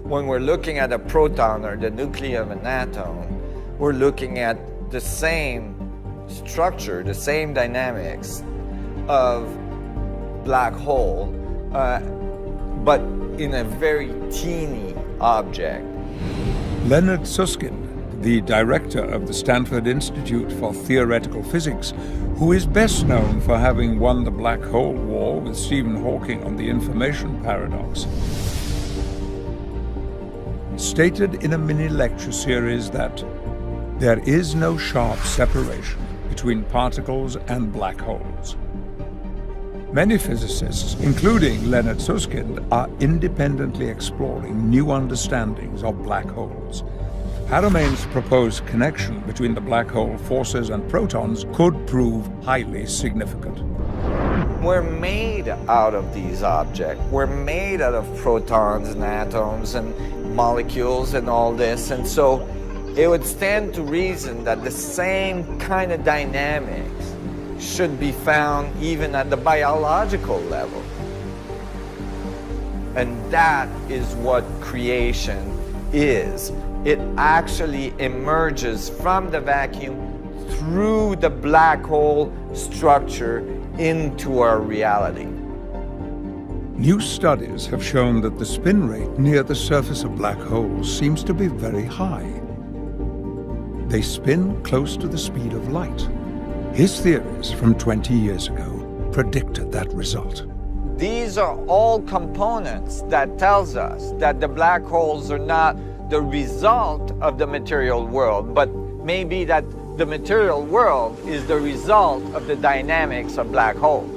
when we're looking at a proton or the nucleus of an atom, we're looking at the same structure, the same dynamics of black hole, but in a very teeny object. Leonard Susskind, the director of the Stanford Institute for Theoretical Physics, who is best known for having won the black hole war with Stephen Hawking on the information paradox, stated in a mini-lecture series that there is no sharp separation between particles and black holes. Many physicists, including Leonard Susskind, are independently exploring new understandings of black holes. Haramain's proposed connection between the black hole forces and protons could prove highly significant. We're made out of these objects. We're made out of protons and atoms and molecules and all this, and so it would stand to reason that the same kind of dynamics should be found even at the biological level. And that is what creation is. It actually emerges from the vacuum through the black hole structure into our reality. New studies have shown that the spin rate near the surface of black holes seems to be very high. They spin close to the speed of light. His theories from 20 years ago predicted that result. These are all components that tells us that the black holes are not the result of the material world, but maybe that the material world is the result of the dynamics of black holes.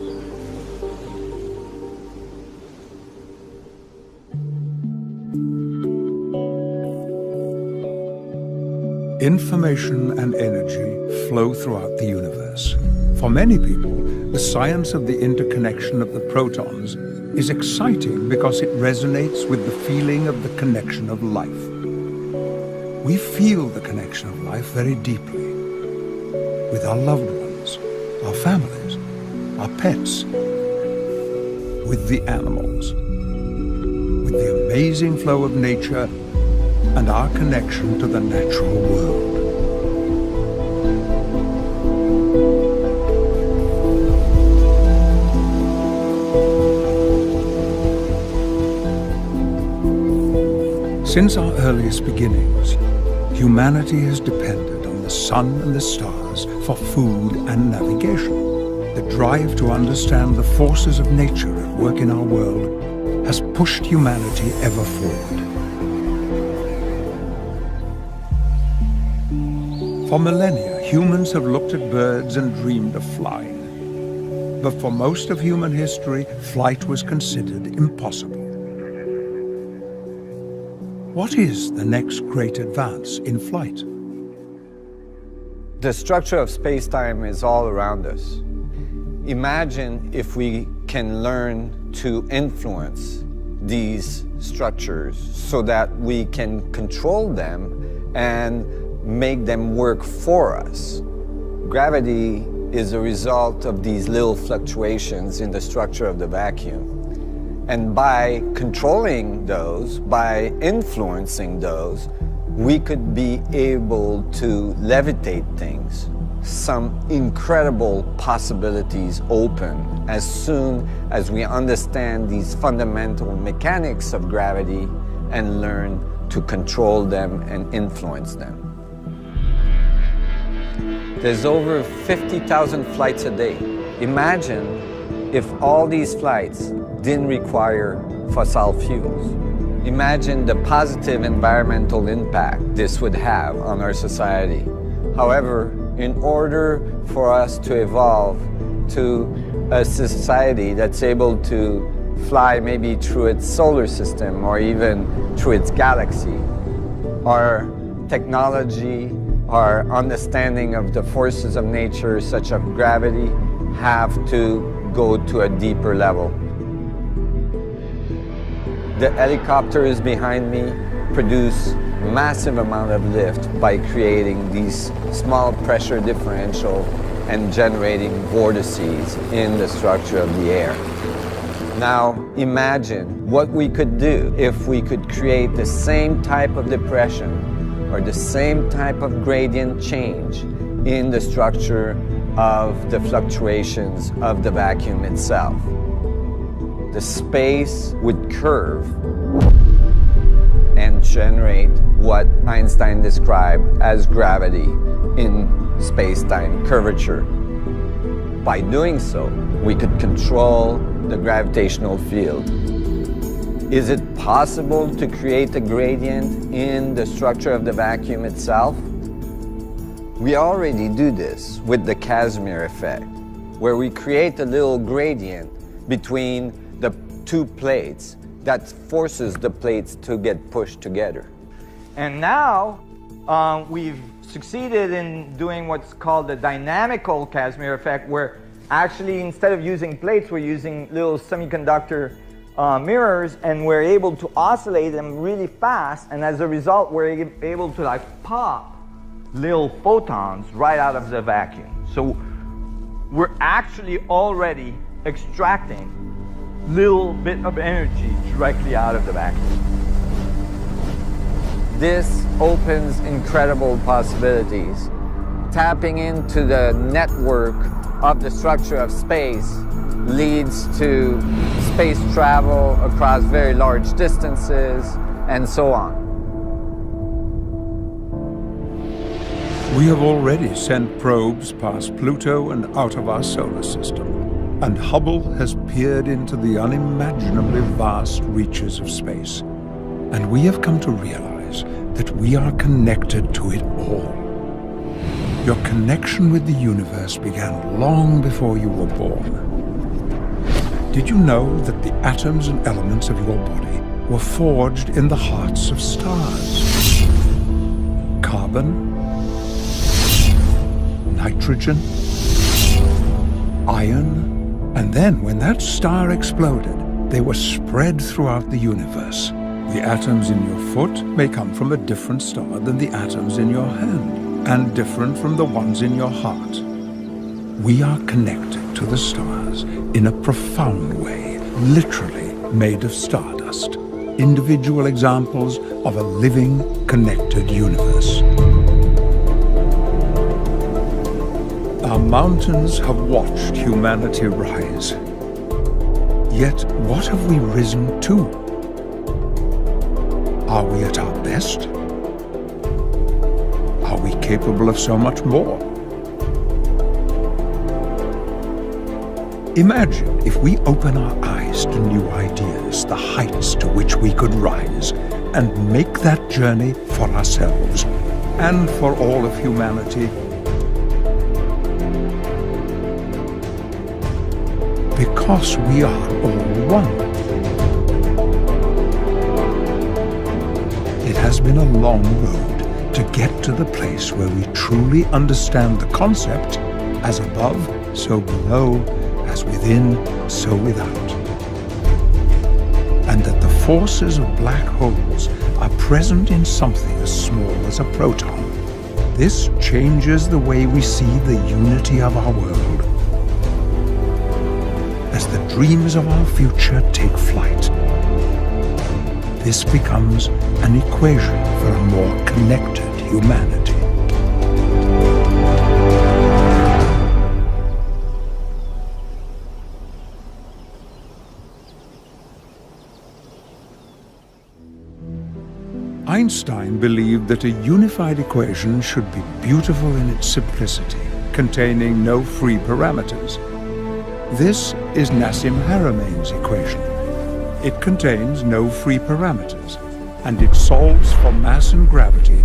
Information and energy flow throughout the universe. For many people, the science of the interconnection of the protons is exciting because it resonates with the feeling of the connection of life. We feel the connection of life very deeply with our loved ones, our families, our pets, with the animals, with the amazing flow of nature and our connection to the natural world. Since our earliest beginnings, humanity has depended on the sun and the stars for food and navigation. The drive to understand the forces of nature at work in our world has pushed humanity ever forward. For millennia, humans have looked at birds and dreamed of flying. But for most of human history, flight was considered impossible. What is the next great advance in flight? The structure of space-time is all around us. Imagine if we can learn to influence these structures so that we can control them and make them work for us. Gravity is a result of these little fluctuations in the structure of the vacuum. And by controlling those, by influencing those, we could be able to levitate things. Some incredible possibilities open as soon as we understand these fundamental mechanics of gravity and learn to control them and influence them. There's over 50,000 flights a day. Imagine if all these flights didn't require fossil fuels. Imagine the positive environmental impact this would have on our society. However, in order for us to evolve to a society that's able to fly maybe through its solar system or even through its galaxy, our technology, our understanding of the forces of nature, such as gravity, have to go to a deeper level. The helicopters behind me produce massive amount of lift by creating these small pressure differential and generating vortices in the structure of the air. Now imagine what we could do if we could create the same type of depression or the same type of gradient change in the structure of the fluctuations of the vacuum itself. The space would curve and generate what Einstein described as gravity in space-time curvature. By doing so, we could control the gravitational field. Is it possible to create a gradient in the structure of the vacuum itself? We already do this with the Casimir effect, where we create a little gradient between the two plates that forces the plates to get pushed together. And now we've succeeded in doing what's called the dynamical Casimir effect, where actually instead of using plates, we're using little semiconductor mirrors, and we're able to oscillate them really fast, and as a result we're able to like pop little photons right out of the vacuum. So we're actually already extracting little bit of energy directly out of the vacuum. This opens incredible possibilities. Tapping into the network of the structure of space leads to space travel across very large distances and so on. We have already sent probes past Pluto and out of our solar system, and Hubble has peered into the unimaginably vast reaches of space. And we have come to realize that we are connected to it all. Your connection with the universe began long before you were born. Did you know that the atoms and elements of your body were forged in the hearts of stars? Carbon, nitrogen, iron, and then when that star exploded, they were spread throughout the universe. The atoms in your foot may come from a different star than the atoms in your hand, and different from the ones in your heart. We are connected to the stars in a profound way, literally made of stardust, individual examples of a living, connected universe. Our mountains have watched humanity rise. Yet, what have we risen to? Are we at our best? Are we capable of so much more? Imagine if we open our eyes to new ideas, the heights to which we could rise, and make that journey for ourselves and for all of humanity. Because we are all one. It has been a long road to get to the place where we truly understand the concept, as above, so below, as within, so without. And that the forces of black holes are present in something as small as a proton. This changes the way we see the unity of our world. As the dreams of our future take flight, this becomes an equation for a more connected humanity. Einstein believed that a unified equation should be beautiful in its simplicity, containing no free parameters. This is Nassim Harameyn's equation. It contains no free parameters, and it solves for mass and gravity,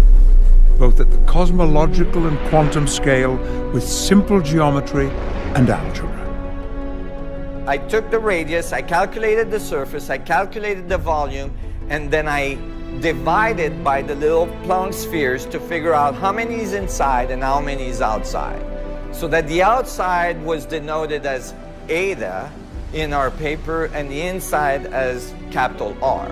both at the cosmological and quantum scale, with simple geometry and algebra. I took the radius, I calculated the surface, I calculated the volume, and then I divided by the little Planck spheres to figure out how many is inside and how many is outside. So that the outside was denoted as eta in our paper and the inside as capital R.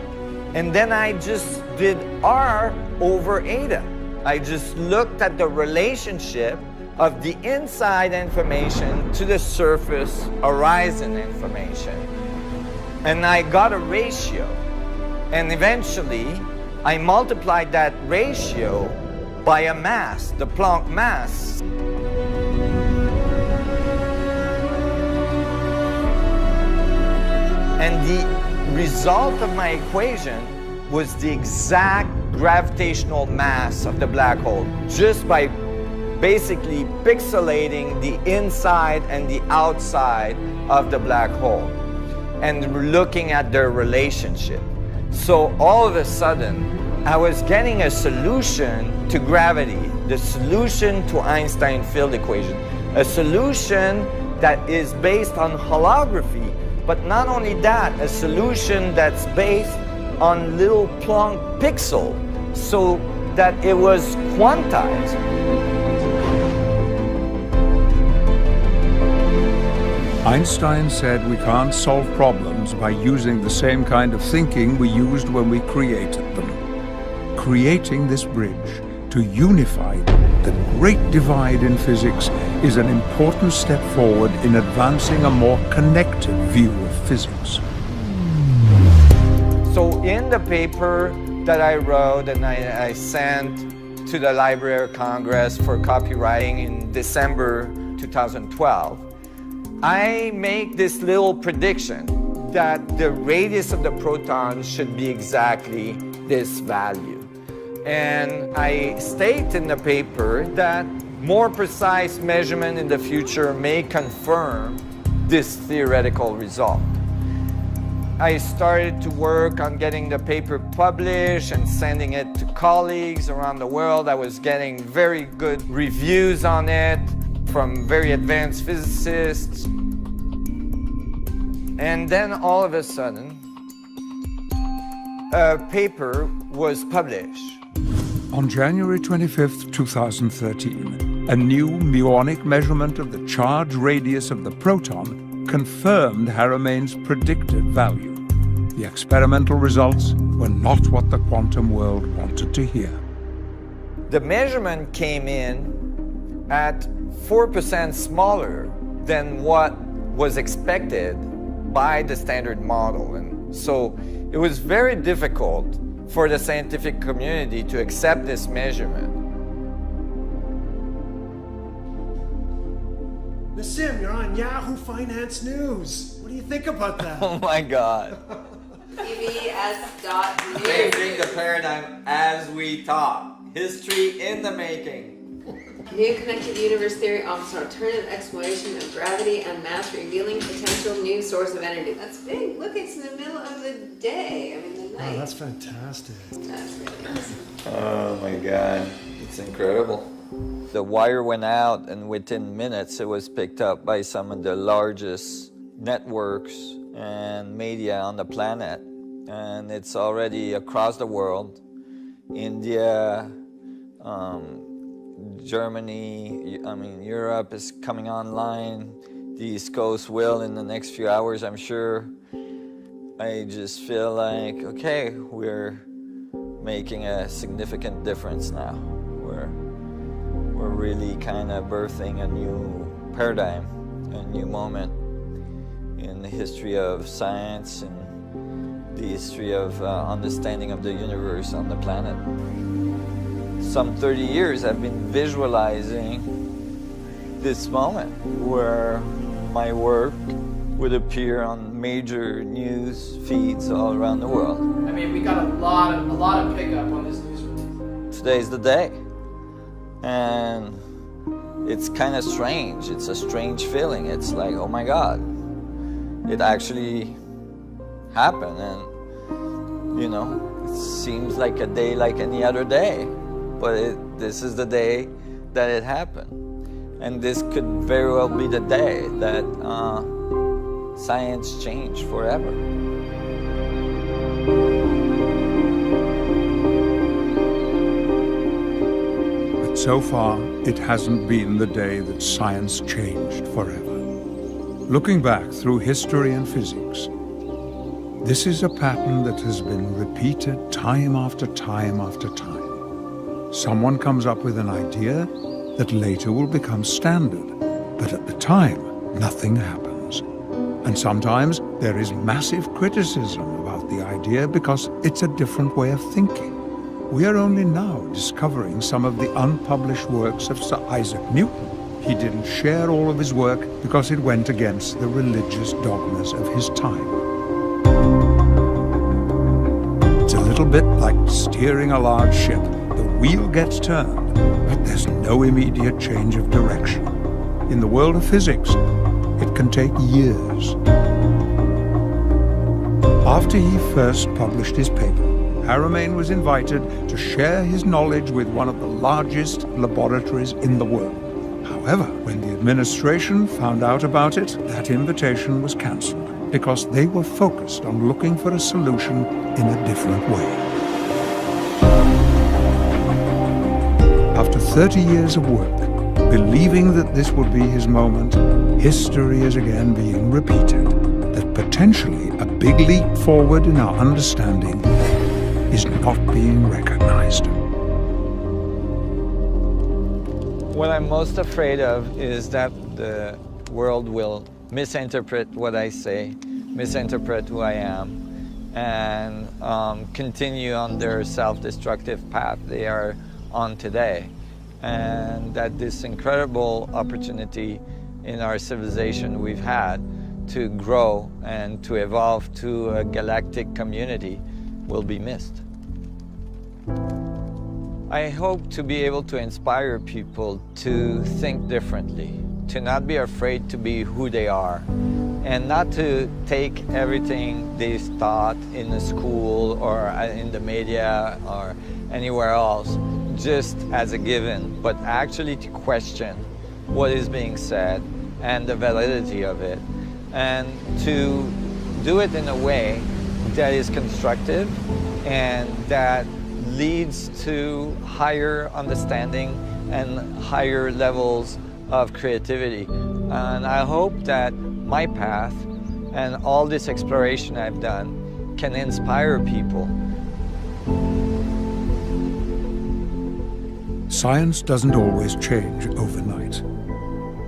And then I just did R over eta. I just looked at the relationship of the inside information to the surface horizon information. And I got a ratio. And eventually, I multiplied that ratio by a mass, the Planck mass. And the result of my equation was the exact gravitational mass of the black hole, just by basically pixelating the inside and the outside of the black hole and looking at their relationship. So all of a sudden, I was getting a solution to gravity, the solution to Einstein field equation, a solution that is based on holography, but not only that, a solution that's based on little Planck pixel, so that it was quantized. Einstein said we can't solve problems by using the same kind of thinking we used when we created them. Creating this bridge to unify the great divide in physics is an important step forward in advancing a more connected view of physics. So in the paper that I wrote and I sent to the Library of Congress for copywriting in December 2012, I make this little prediction that the radius of the proton should be exactly this value. And I state in the paper that more precise measurement in the future may confirm this theoretical result. I started to work on getting the paper published and sending it to colleagues around the world. I was getting very good reviews on it from very advanced physicists. And then all of a sudden, a paper was published. On January 25th, 2013, a new muonic measurement of the charge radius of the proton confirmed Harameyn's predicted value. The experimental results were not what the quantum world wanted to hear. The measurement came in at 4% smaller than what was expected by the standard model. And so it was very difficult for the scientific community to accept this measurement. Nassim, you're on Yahoo Finance News. What do you think about that? Oh my God. PBS.news. Changing the paradigm as we talk. History in the making. New connected universe theory offers an alternative explanation of gravity and mass, revealing potential new source of energy. That's big. Look, it's in the middle of the day. I mean, the night. Oh, that's fantastic. That's really awesome. Oh my God, it's incredible. The wire went out, and within minutes it was picked up by some of the largest networks and media on the planet. And it's already across the world. India, Germany, Europe is coming online. The East Coast will in the next few hours, I'm sure. I just feel like, okay, we're making a significant difference now. really kind of birthing a new paradigm, a new moment in the history of science and the history of understanding of the universe on the planet. Some 30 years I've been visualizing this moment where my work would appear on major news feeds all around the world. I mean, we got a lot of pickup on this news release. Today's the day. And it's kind of strange. It's a strange feeling. It's like, oh my God, it actually happened. And, you know, it seems like a day like any other day. But this is the day that it happened. And this could very well be the day that science changed forever. But so far, it hasn't been the day that science changed forever. Looking back through history and physics, this is a pattern that has been repeated time after time after time. Someone comes up with an idea that later will become standard, but at the time, nothing happens. And sometimes there is massive criticism about the idea because it's a different way of thinking. We are only now discovering some of the unpublished works of Sir Isaac Newton. He didn't share all of his work because it went against the religious dogmas of his time. It's a little bit like steering a large ship. The wheel gets turned, but there's no immediate change of direction. In the world of physics, it can take years. After he first published his paper, Haramain was invited to share his knowledge with one of the largest laboratories in the world. However, when the administration found out about it, that invitation was cancelled because they were focused on looking for a solution in a different way. After 30 years of work, believing that this would be his moment, history is again being repeated, that potentially a big leap forward in our understanding is not being recognized. What I'm most afraid of is that the world will misinterpret what I say, misinterpret who I am, and continue on their self-destructive path they are on today. And that this incredible opportunity in our civilization we've had to grow and to evolve to a galactic community will be missed. I hope to be able to inspire people to think differently, to not be afraid to be who they are, and not to take everything they taught in the school or in the media or anywhere else just as a given, but actually to question what is being said and the validity of it, and to do it in a way that is constructive and that leads to higher understanding and higher levels of creativity. And I hope that my path and all this exploration I've done can inspire people. Science doesn't always change overnight.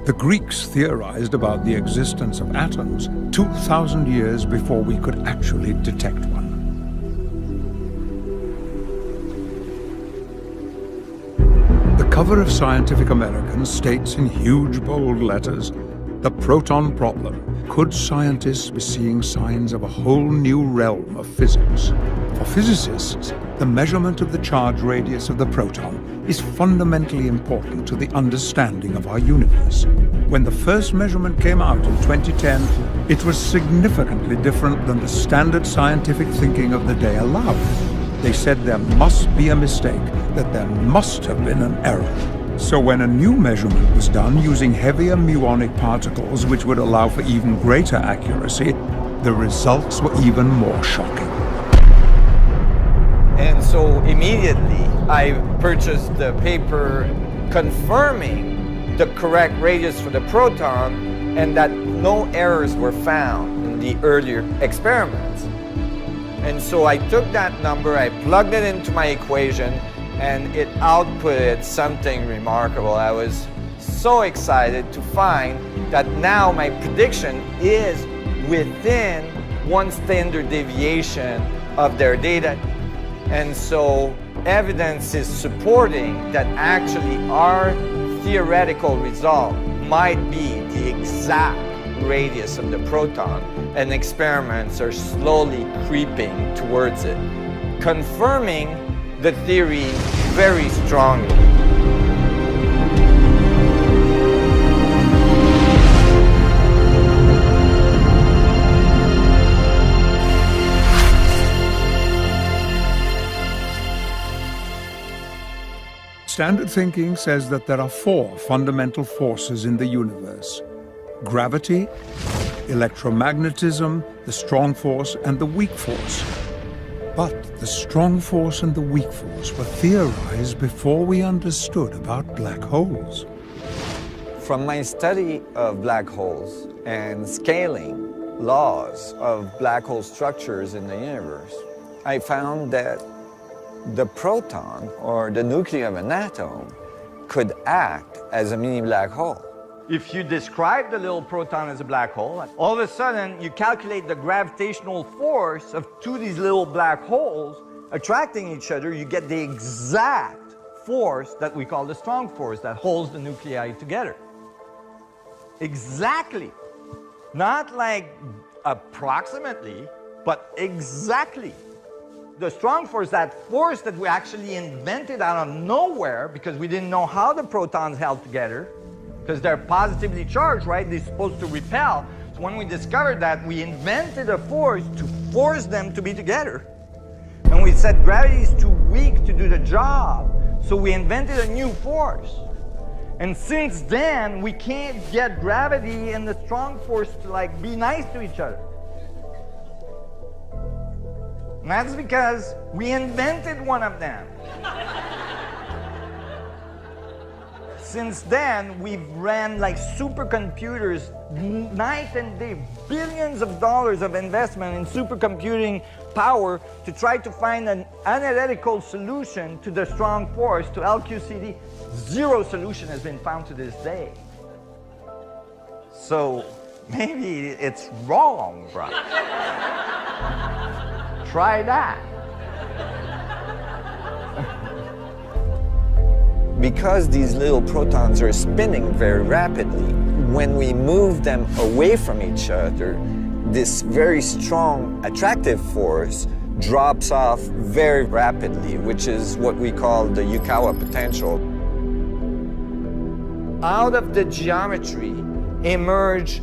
The Greeks theorized about the existence of atoms 2,000 years before we could actually detect one. The cover of Scientific American states in huge bold letters, "The proton problem. Could scientists be seeing signs of a whole new realm of physics?" For physicists, the measurement of the charge radius of the proton is fundamentally important to the understanding of our universe. When the first measurement came out in 2010, it was significantly different than the standard scientific thinking of the day allowed. They said there must be a mistake, that there must have been an error. So when a new measurement was done using heavier muonic particles which would allow for even greater accuracy, the results were even more shocking. And so immediately I purchased the paper confirming the correct radius for the proton and that no errors were found in the earlier experiments. And so I took that number, I plugged it into my equation, and it outputted something remarkable. I was so excited to find that now my prediction is within one standard deviation of their data. And so evidence is supporting that actually our theoretical result might be the exact radius of the proton, and experiments are slowly creeping towards it, confirming the theory very strongly. Standard thinking says that there are 4 fundamental forces in the universe: gravity, electromagnetism, the strong force, and the weak force. But the strong force and the weak force were theorized before we understood about black holes. From my study of black holes and scaling laws of black hole structures in the universe, I found that the proton, or the nucleus of an atom, could act as a mini black hole. If you describe the little proton as a black hole, all of a sudden you calculate the gravitational force of 2 of these little black holes attracting each other, you get the exact force that we call the strong force that holds the nuclei together. Exactly. Not like approximately, but exactly. The strong force, that force that we actually invented out of nowhere because we didn't know how the protons held together, because they're positively charged, right? They're supposed to repel. So when we discovered that, we invented a force to force them to be together. And we said gravity is too weak to do the job. So we invented a new force. And since then, we can't get gravity and the strong force to like be nice to each other. And that's because we invented one of them. Since then, we've ran like supercomputers night and day, billions of dollars of investment in supercomputing power to try to find an analytical solution to the strong force, to LQCD. Zero solution has been found to this day. So maybe it's wrong, bro. Try that. Because these little protons are spinning very rapidly, when we move them away from each other, this very strong attractive force drops off very rapidly, which is what we call the Yukawa potential. Out of the geometry emerge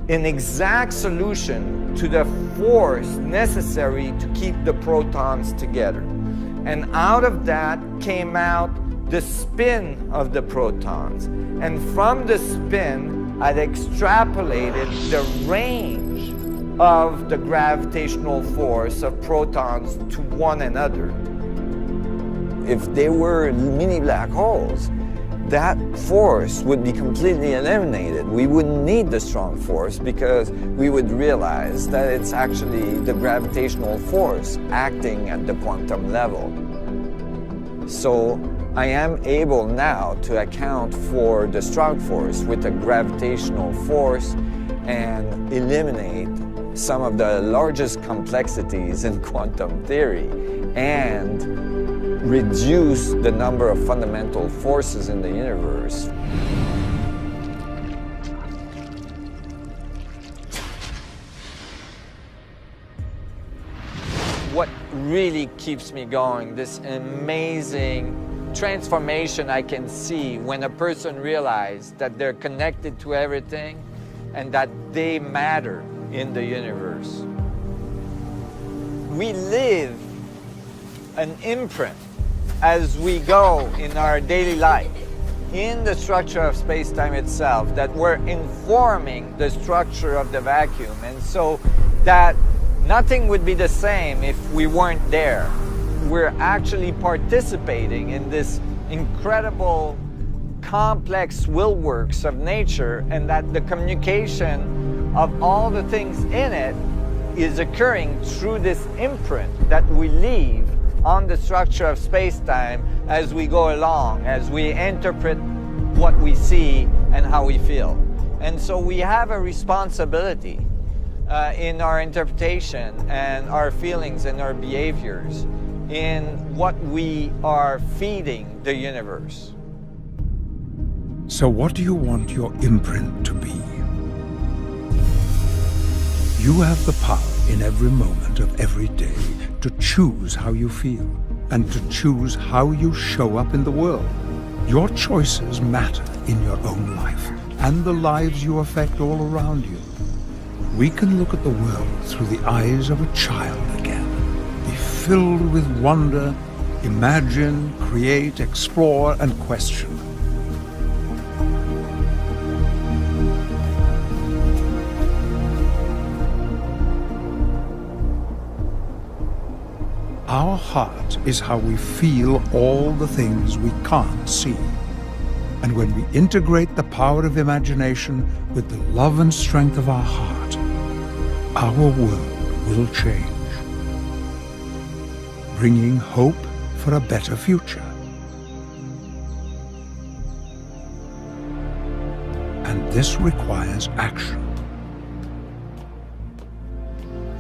an exact solution to the force necessary to keep the protons together. And out of that came out the spin of the protons. And from the spin, I'd extrapolated the range of the gravitational force of protons to one another. If they were mini black holes, that force would be completely eliminated. We wouldn't need the strong force because we would realize that it's actually the gravitational force acting at the quantum level. So I am able now to account for the strong force with a gravitational force and eliminate some of the largest complexities in quantum theory and reduce the number of fundamental forces in the universe. What really keeps me going, this amazing transformation I can see when a person realizes that they're connected to everything and that they matter in the universe. We live an imprint as we go in our daily life in the structure of space-time itself, that we're informing the structure of the vacuum, and so that nothing would be the same if we weren't there. We're actually participating in this incredible complex will works of nature, and that the communication of all the things in it is occurring through this imprint that we leave on the structure of space-time as we go along, as we interpret what we see and how we feel. And so we have a responsibility in our interpretation and our feelings and our behaviors in what we are feeding the universe. So what do you want your imprint to be? You have the power in every moment of every day to choose how you feel and to choose how you show up in the world. Your choices matter in your own life and the lives you affect all around you. We can look at the world through the eyes of a child again, be filled with wonder, imagine, create, explore, and question. Our heart is how we feel all the things we can't see. And when we integrate the power of imagination with the love and strength of our heart, our world will change, bringing hope for a better future. And this requires action.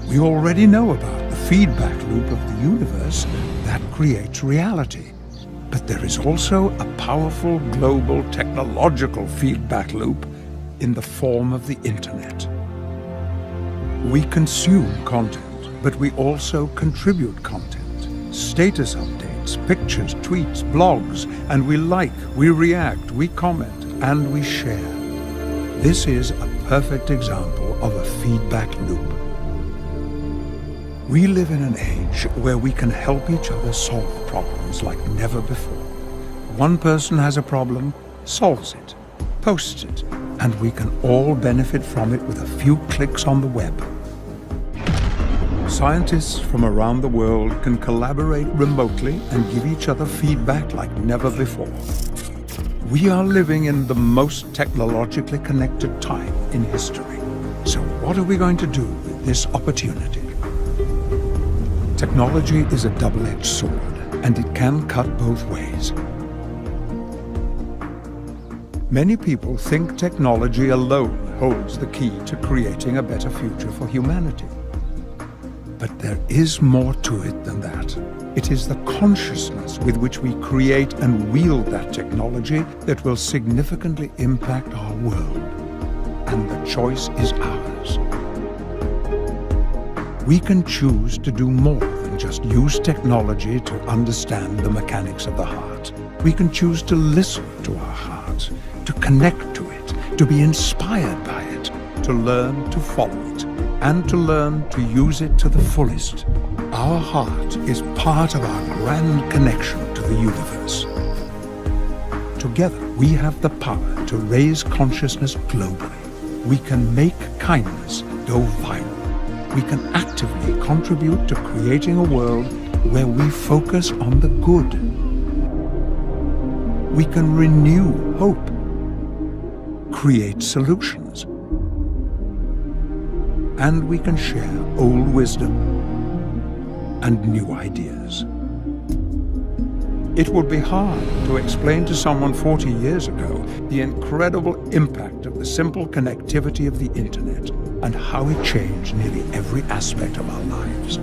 We already know about the feedback loop of the universe that creates reality. But there is also a powerful global technological feedback loop in the form of the internet. We consume content, but we also contribute content. Status updates, pictures, tweets, blogs, and we like, we react, we comment, and we share. This is a perfect example of a feedback loop. We live in an age where we can help each other solve problems like never before. One person has a problem, solves it, posts it, and we can all benefit from it with a few clicks on the web. Scientists from around the world can collaborate remotely and give each other feedback like never before. We are living in the most technologically connected time in history. So what are we going to do with this opportunity? Technology is a double-edged sword, and it can cut both ways. Many people think technology alone holds the key to creating a better future for humanity. But there is more to it than that. It is the consciousness with which we create and wield that technology that will significantly impact our world. And the choice is ours. We can choose to do more than just use technology to understand the mechanics of the heart. We can choose to listen to our heart, to connect to it, to be inspired by it, to learn to follow it, and to learn to use it to the fullest. Our heart is part of our grand connection to the universe. Together, we have the power to raise consciousness globally. We can make kindness go viral. We can actively contribute to creating a world where we focus on the good. We can renew hope, create solutions, and we can share old wisdom and new ideas. It would be hard to explain to someone 40 years ago the incredible impact of the simple connectivity of the internet and how it changed nearly every aspect of our lives.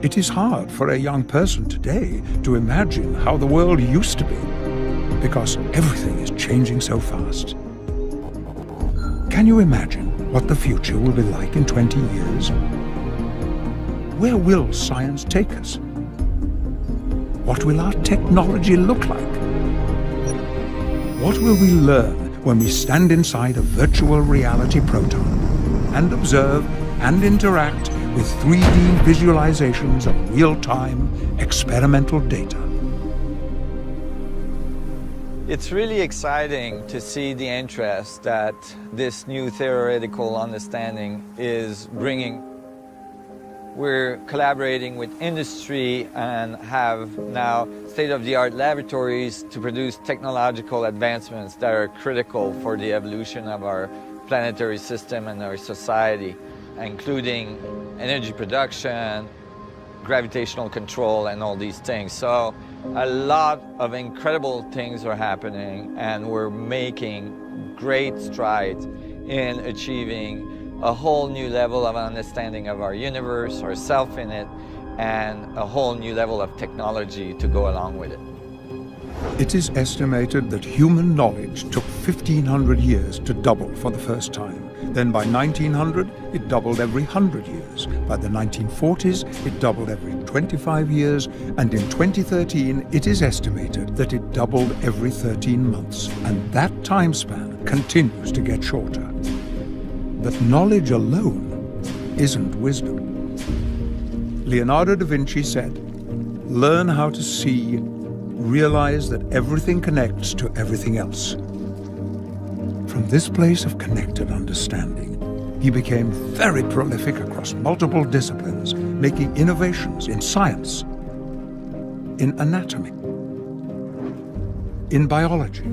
It is hard for a young person today to imagine how the world used to be, because everything is changing so fast. Can you imagine what the future will be like in 20 years? Where will science take us? What will our technology look like? What will we learn when we stand inside a virtual reality proton and observe and interact with 3D visualizations of real-time experimental data? It's really exciting to see the interest that this new theoretical understanding is bringing. We're collaborating with industry and have now state-of-the-art laboratories to produce technological advancements that are critical for the evolution of our planetary system and our society, including energy production, gravitational control and all these things. So a lot of incredible things are happening, and we're making great strides in achieving a whole new level of understanding of our universe, ourself in it, and a whole new level of technology to go along with it. It is estimated that human knowledge took 1,500 years to double for the first time. Then by 1900, it doubled every 100 years. By the 1940s, it doubled every 25 years. And in 2013, it is estimated that it doubled every 13 months. And that time span continues to get shorter. But knowledge alone isn't wisdom. Leonardo da Vinci said, "Learn how to see, realize that everything connects to everything else." From this place of connected understanding, he became very prolific across multiple disciplines, making innovations in science, in anatomy, in biology,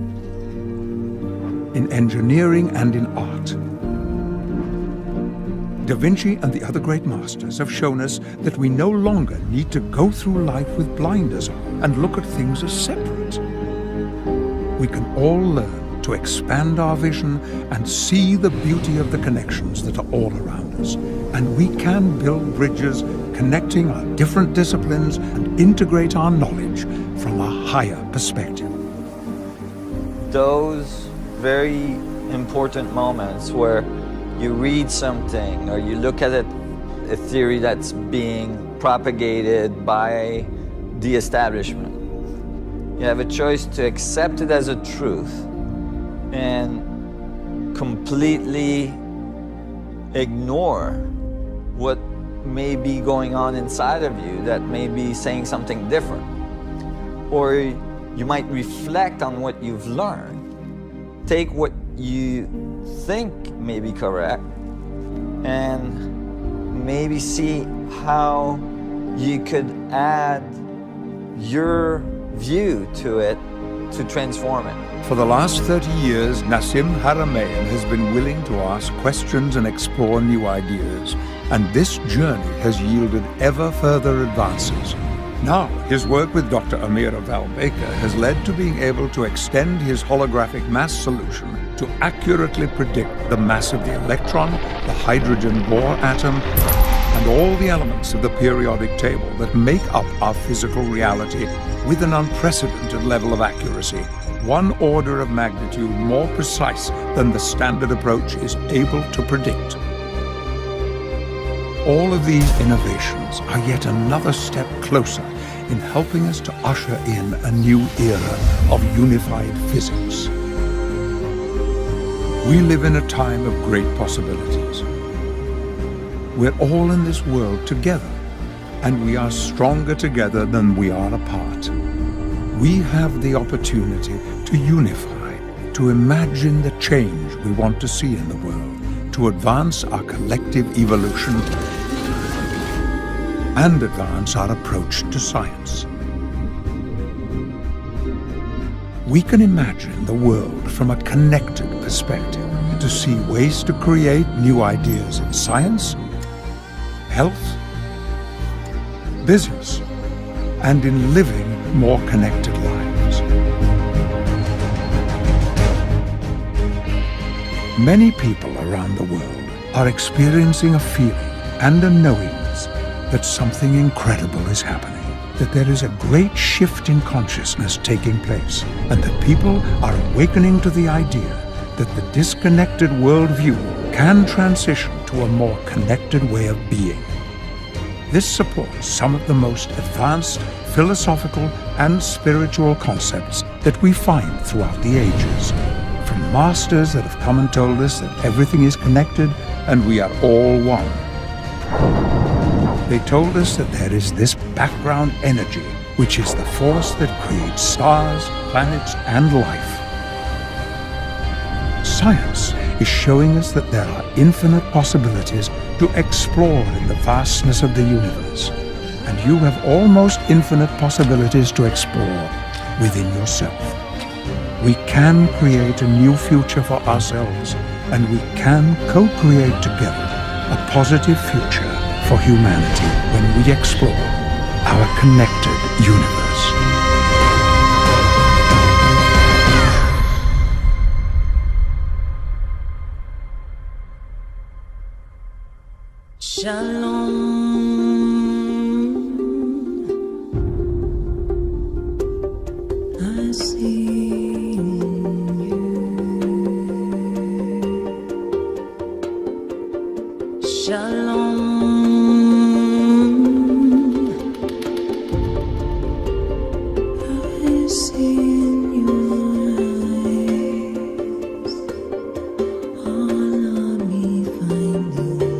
in engineering, and in art. Da Vinci and the other great masters have shown us that we no longer need to go through life with blinders on and look at things as separate. We can all learn to expand our vision and see the beauty of the connections that are all around us. And we can build bridges connecting our different disciplines and integrate our knowledge from a higher perspective. Those very important moments where you read something or you look at a theory that's being propagated by the establishment. You have a choice to accept it as a truth and completely ignore what may be going on inside of you that may be saying something different. Or you might reflect on what you've learned, take what you think may be correct, and maybe see how you could add your view to it to transform it. For the last 30 years, Nassim Haramein has been willing to ask questions and explore new ideas, and this journey has yielded ever further advances. Now, his work with Dr. Amir Baker has led to being able to extend his holographic mass solution to accurately predict the mass of the electron, the hydrogen Bohr atom, and all the elements of the periodic table that make up our physical reality with an unprecedented level of accuracy, 1 order of magnitude more precise than the standard approach is able to predict. All of these innovations are yet another step closer in helping us to usher in a new era of unified physics. We live in a time of great possibilities. We're all in this world together, and we are stronger together than we are apart. We have the opportunity to unify, to imagine the change we want to see in the world, to advance our collective evolution and advance our approach to science. We can imagine the world from a connected perspective to see ways to create new ideas in science, health, business, and in living more connected lives. Many people around the world are experiencing a feeling and a knowingness that something incredible is happening, that there is a great shift in consciousness taking place, and that people are awakening to the idea that the disconnected worldview can transition to a more connected way of being. This supports some of the most advanced philosophical and spiritual concepts that we find throughout the ages, from masters that have come and told us that everything is connected and we are all one. They told us that there is this background energy, which is the force that creates stars, planets, and life. Science is showing us that there are infinite possibilities to explore in the vastness of the universe. And you have almost infinite possibilities to explore within yourself. We can create a new future for ourselves, and we can co-create together a positive future for humanity when we explore. our connected universe. Shalom, I see in you. Shalom, I see in your eyes all of me finding you.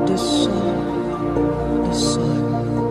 Do sol,